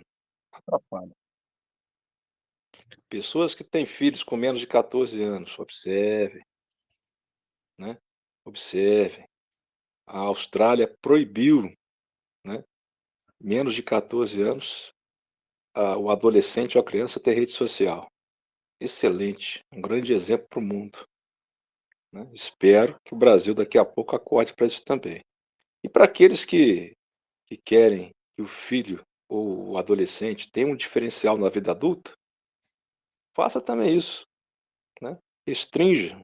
atrapalha. Pessoas que têm filhos com menos de 14 anos, observe, né? Observe. A Austrália proibiu, né, menos de 14 anos, o adolescente ou a criança ter rede social. Excelente, um grande exemplo para o mundo, né? Espero que o Brasil daqui a pouco acorde para isso também. E para aqueles que querem que o filho ou o adolescente tenha um diferencial na vida adulta, faça também isso, né? Restrinja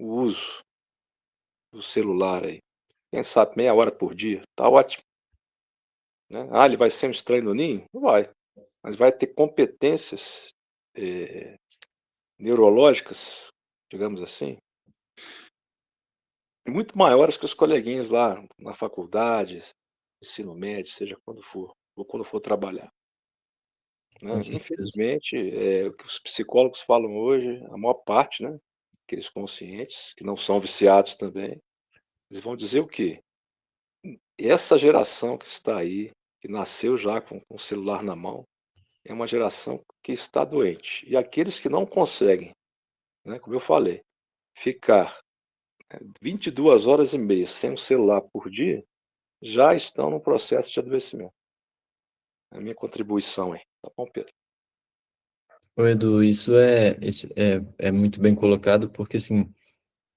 o uso do celular aí. Quem sabe meia hora por dia, tá ótimo, né? Ah, ele vai ser um estranho no ninho? Não vai, mas vai ter competências, eh, neurológicas, digamos assim, muito maiores que os coleguinhas lá na faculdade, ensino médio, seja quando for, ou quando for trabalhar, com né. certeza. Infelizmente, o que os psicólogos falam hoje, a maior parte, né, aqueles conscientes, que não são viciados também, eles vão dizer o quê? Essa geração que está aí, que nasceu já com o celular na mão, é uma geração que está doente. E aqueles que não conseguem, né, como eu falei, ficar 22 horas e meia sem o celular por dia, já estão no processo de adoecimento. É a minha contribuição aí, tá bom, Pedro? Ô, Edu, isso é muito bem colocado, porque assim,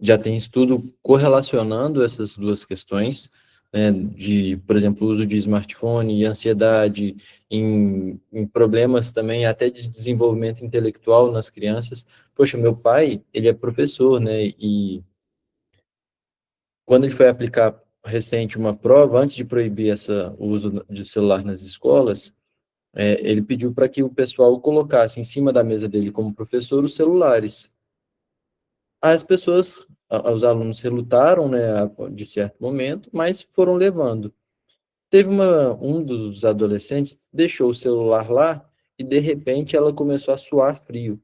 já tem estudo correlacionando essas duas questões, né, de, por exemplo, o uso de smartphone e ansiedade, em problemas também até de desenvolvimento intelectual nas crianças. Poxa, meu pai, ele é professor, né, e quando ele foi aplicar recente uma prova, antes de proibir o uso de celular nas escolas, ele pediu para que o pessoal colocasse em cima da mesa dele como professor os celulares. As pessoas, os alunos relutaram, né, de certo momento, mas foram levando. Teve um dos adolescentes deixou o celular lá e de repente ela começou a suar frio.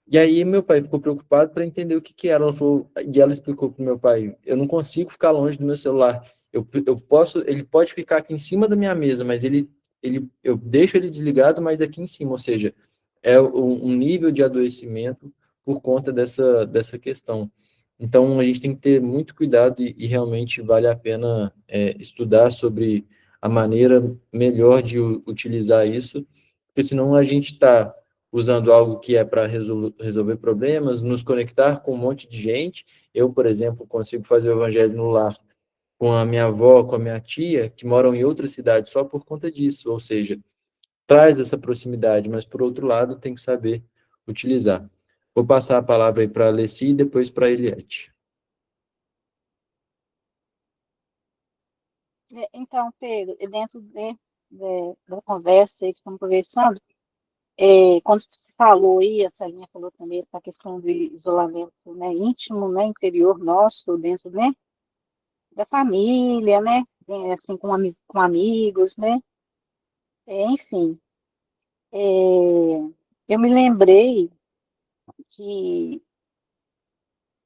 E aí meu pai ficou preocupado para entender o que que era. Ela falou, e ela explicou para o meu pai, eu não consigo ficar longe do meu celular. Eu posso, ele pode ficar aqui em cima da minha mesa, mas eu deixo ele desligado, mas aqui em cima, ou seja, é um nível de adoecimento por conta dessa questão. Então, a gente tem que ter muito cuidado e realmente vale a pena estudar sobre a maneira melhor de utilizar isso, porque senão a gente está usando algo que é para resolver problemas, nos conectar com um monte de gente. Eu, por exemplo, consigo fazer o evangelho no lar com a minha avó, com a minha tia, que moram em outra cidade só por conta disso, ou seja, traz essa proximidade, mas por outro lado tem que saber utilizar. Vou passar a palavra aí para a Alessi e depois para a Eliette. Então, Pedro, dentro da conversa aí que estamos conversando, quando você falou aí, a Salinha falou também essa questão de isolamento, né, íntimo, né, interior nosso, dentro, né, da família, né, assim, com amigos, né, enfim, é, eu me lembrei que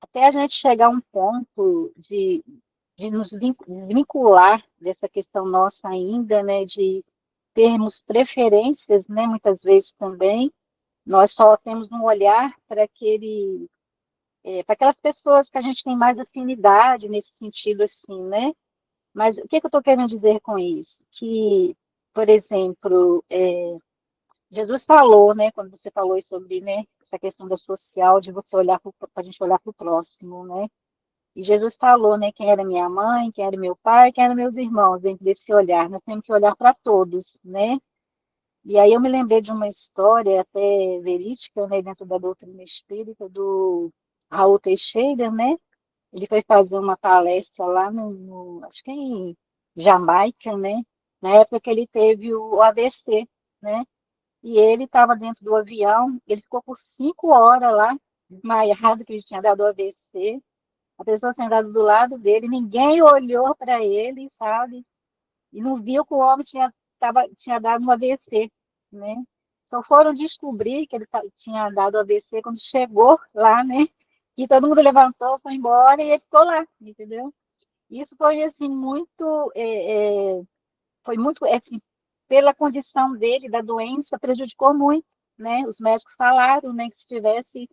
até a gente chegar a um ponto de nos vincular dessa questão nossa ainda, né, de termos preferências, né, muitas vezes também, nós só temos um olhar para aquelas pessoas que a gente tem mais afinidade nesse sentido, assim, né, Mas o que eu estou querendo dizer com isso? Que, por exemplo, Jesus falou, né, quando você falou sobre, né, essa questão da social, de você olhar para a gente olhar para o próximo, né? E Jesus falou, né, quem era minha mãe, quem era meu pai, quem eram meus irmãos, dentro desse olhar. Nós temos que olhar para todos, né? E aí eu me lembrei de uma história até verídica, né, dentro da doutrina espírita, do Raul Teixeira, né? Ele foi fazer uma palestra lá acho que em Jamaica, né? Na época que ele teve o AVC, né? E ele estava dentro do avião, ele ficou por 5 horas lá, desmaiado, que ele tinha dado AVC. A pessoa sentada do lado dele, ninguém olhou para ele, sabe? E não viu que o homem tinha dado um AVC, né? Só foram descobrir que ele tinha dado AVC quando chegou lá, né? E todo mundo levantou, foi embora e ele ficou lá, entendeu? Isso foi, assim, muito, assim, pela condição dele, da doença, prejudicou muito, né? Os médicos falaram, né, que se tivesse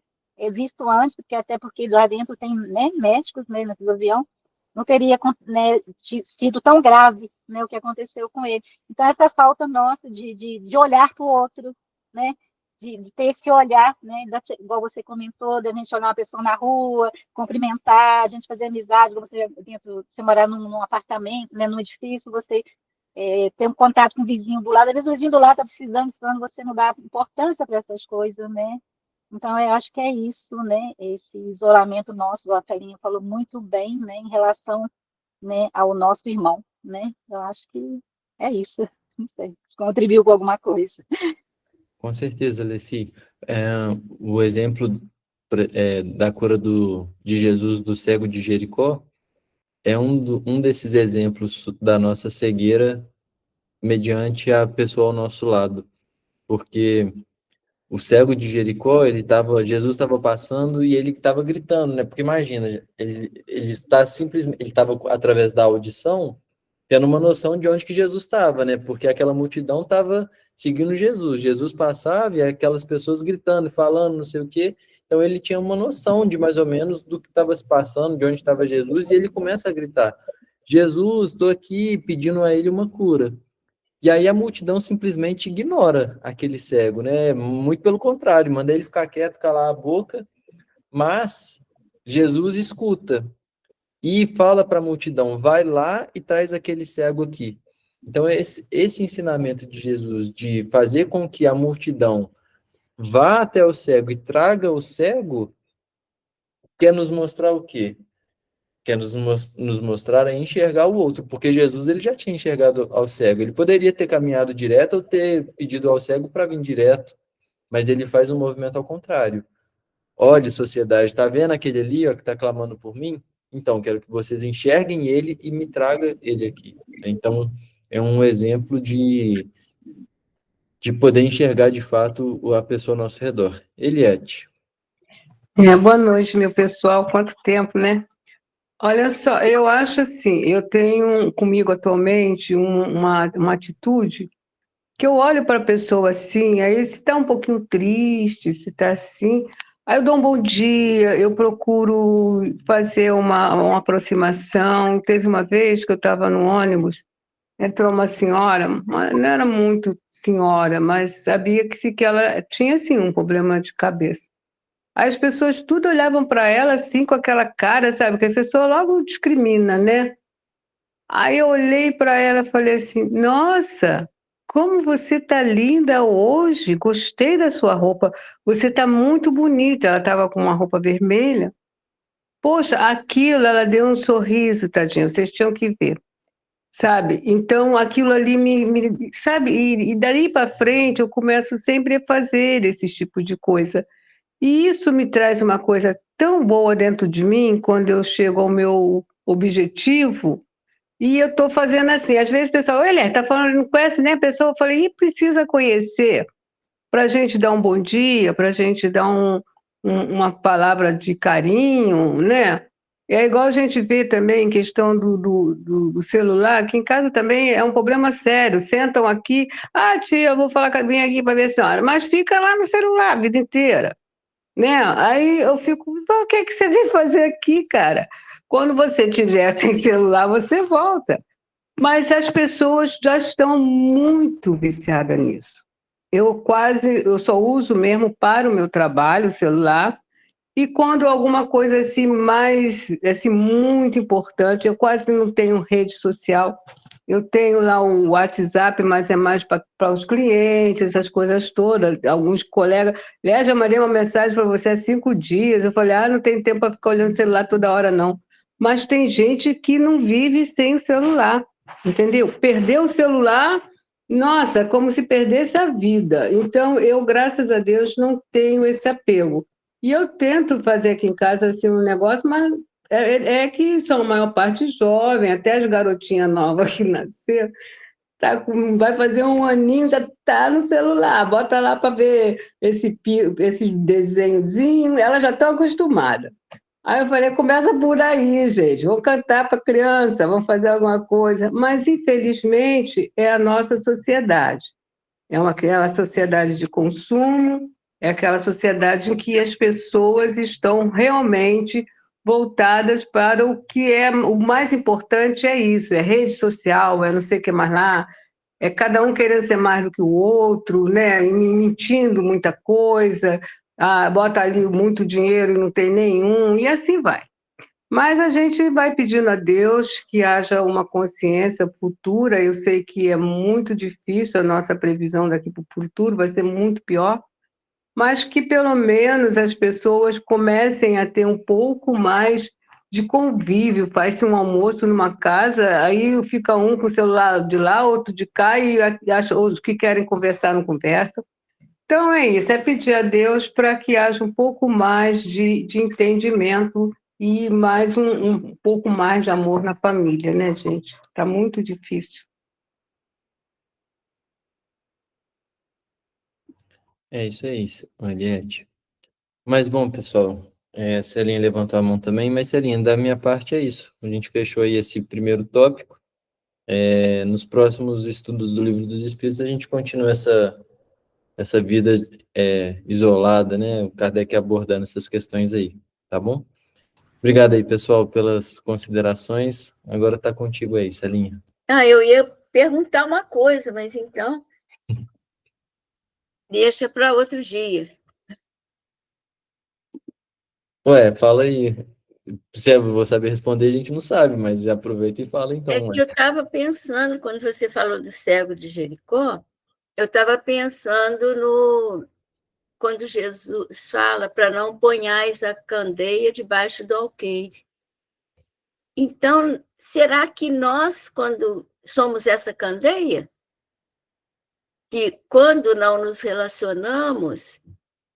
visto antes, porque lá dentro tem, né, médicos, né, no avião, não teria, né, sido tão grave, né, o que aconteceu com ele. Então, essa falta nossa de olhar para o outro, né, de ter esse olhar, né, igual você comentou, da gente olhar uma pessoa na rua, cumprimentar, a gente fazer amizade, você morar num apartamento, né, num edifício, você ter um contato com o vizinho do lado, às vezes o vizinho do lado está precisando, você não dá importância para essas coisas, né? Então, eu acho que é isso, né? Esse isolamento nosso, a Felinha falou muito bem, né, em relação, né, ao nosso irmão, né? Eu acho que é isso. Não sei, se contribuiu com alguma coisa. Com certeza, Alessi. O exemplo da cura de Jesus do cego de Jericó é um desses exemplos da nossa cegueira mediante a pessoa ao nosso lado. Porque o cego de Jericó, Jesus estava passando e ele estava gritando, né? Porque imagina, ele estava através da audição tendo uma noção de onde que Jesus estava, né? Porque aquela multidão estava seguindo Jesus. Jesus passava e aquelas pessoas gritando, falando, não sei o quê. Então ele tinha uma noção de mais ou menos do que estava se passando, de onde estava Jesus, e ele começa a gritar: Jesus, estou aqui pedindo a ele uma cura. E aí a multidão simplesmente ignora aquele cego, né? Muito pelo contrário, manda ele ficar quieto, calar a boca, mas Jesus escuta e fala para a multidão: vai lá e traz aquele cego aqui. Então, esse ensinamento de Jesus de fazer com que a multidão vá até o cego e traga o cego, quer nos mostrar o quê? Quer nos mostrar a enxergar o outro, porque Jesus ele já tinha enxergado ao cego. Ele poderia ter caminhado direto ou ter pedido ao cego para vir direto, mas ele faz um movimento ao contrário. Olha, sociedade, está vendo aquele ali, ó, que está clamando por mim? Então, quero que vocês enxerguem ele e me traga ele aqui. Então, é um exemplo de poder enxergar de fato a pessoa ao nosso redor. Eliette. Boa noite, meu pessoal. Quanto tempo, né? Olha só, eu acho assim, eu tenho comigo atualmente uma atitude que eu olho para a pessoa assim, aí se está um pouquinho triste, se está assim, aí eu dou um bom dia, eu procuro fazer uma aproximação. Teve uma vez que eu estava no ônibus, entrou uma senhora, não era muito senhora, mas sabia que ela tinha, assim, um problema de cabeça. Aí as pessoas tudo olhavam para ela assim, com aquela cara, sabe? Que a pessoa logo discrimina, né? Aí eu olhei para ela e falei assim: nossa, como você tá linda hoje, gostei da sua roupa, você tá muito bonita. Ela estava com uma roupa vermelha. Poxa, aquilo, ela deu um sorriso, tadinha, vocês tinham que ver, sabe? Então aquilo ali sabe? E dali para frente eu começo sempre a fazer esse tipo de coisa. E isso me traz uma coisa tão boa dentro de mim quando eu chego ao meu objetivo e eu estou fazendo assim. Às vezes o pessoal, olha, está falando, não conhece nem a pessoa. Eu falei, e precisa conhecer para a gente dar um bom dia, para a gente dar uma palavra de carinho, né? É igual a gente vê também em questão do celular, que em casa também é um problema sério. Sentam aqui, tia, eu vou falar com a minha aqui para ver a senhora, mas fica lá no celular a vida inteira. Né? Aí eu fico, o que é que você vem fazer aqui, cara? Quando você tiver sem celular, você volta. Mas as pessoas já estão muito viciadas nisso. Eu só uso mesmo para o meu trabalho, o celular, e quando alguma coisa assim mais, assim, muito importante, eu quase não tenho rede social. Eu tenho lá o WhatsApp, mas é mais para os clientes, essas coisas todas. Alguns colegas, aliás, já mandei uma mensagem para você há 5 dias. Eu falei, não tem tempo para ficar olhando o celular toda hora, não. Mas tem gente que não vive sem o celular, entendeu? Perdeu o celular, nossa, como se perdesse a vida. Então, eu, graças a Deus, não tenho esse apego. E eu tento fazer aqui em casa assim, um negócio, mas é que são a maior parte jovem, até as garotinhas novas que nasceram, vai fazer um aninho, já está no celular, bota lá para ver esse desenhozinho, elas já estão acostumadas. Aí eu falei, começa por aí, gente, vamos cantar para criança, vamos fazer alguma coisa. Mas, infelizmente, é a nossa sociedade. Aquela sociedade de consumo, é aquela sociedade em que as pessoas estão realmente voltadas para o que é o mais importante, é isso, é rede social, é não sei o que mais lá, é cada um querendo ser mais do que o outro, né? E mentindo muita coisa, bota ali muito dinheiro e não tem nenhum, e assim vai. Mas a gente vai pedindo a Deus que haja uma consciência futura. Eu sei que é muito difícil, a nossa previsão daqui para o futuro vai ser muito pior, mas que pelo menos as pessoas comecem a ter um pouco mais de convívio. Faz-se um almoço numa casa, aí fica um com o celular de lá, outro de cá, e os que querem conversar não conversam. Então é isso, é pedir a Deus para que haja um pouco mais de entendimento e mais um pouco mais de amor na família, né, gente? Está muito difícil. É isso, Ariete. Mas bom, pessoal, a Celinha levantou a mão também, mas Celinha, da minha parte é isso. A gente fechou aí esse primeiro tópico. Nos próximos estudos do Livro dos Espíritos, a gente continua essa vida isolada, né? O Kardec abordando essas questões aí, tá bom? Obrigado aí, pessoal, pelas considerações. Agora está contigo aí, Celinha. Eu ia perguntar uma coisa, mas então deixa para outro dia. Ué, fala aí. Se eu vou saber responder, a gente não sabe, mas aproveita e fala então. É que eu estava pensando, quando você falou do cego de Jericó, eu estava pensando quando Jesus fala para não ponhais a candeia debaixo do alqueire. Então, será que nós, quando somos essa candeia, e quando não nos relacionamos,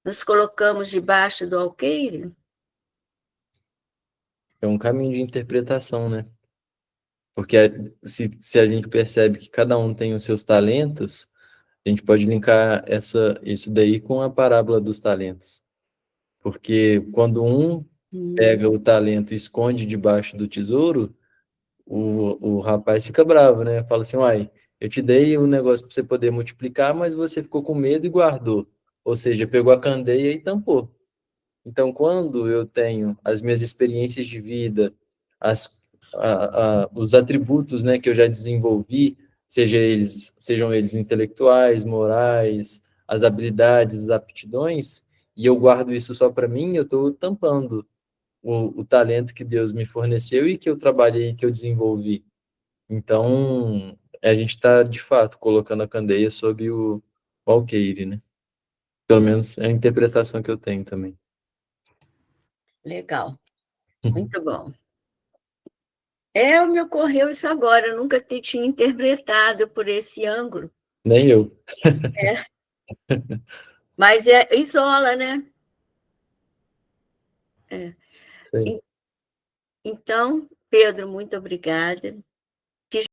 nos colocamos debaixo do alqueire? É um caminho de interpretação, né? Porque se a gente percebe que cada um tem os seus talentos, a gente pode linkar isso daí com a parábola dos talentos. Porque quando um pega o talento e esconde debaixo do tesouro, o rapaz fica bravo, né? Fala assim, uai, eu te dei um negócio para você poder multiplicar, mas você ficou com medo e guardou. Ou seja, pegou a candeia e tampou. Então, quando eu tenho as minhas experiências de vida, os atributos, né, que eu já desenvolvi, sejam eles intelectuais, morais, as habilidades, as aptidões, e eu guardo isso só para mim, eu estou tampando o talento que Deus me forneceu e que eu trabalhei, que eu desenvolvi. Então, a gente está, de fato, colocando a candeia sob o alqueire, né? Pelo menos é a interpretação que eu tenho também. Legal, muito bom. Me ocorreu isso agora, eu nunca tinha interpretado por esse ângulo. Nem eu. Mas isola, né? Sei. Então, Pedro, muito obrigada.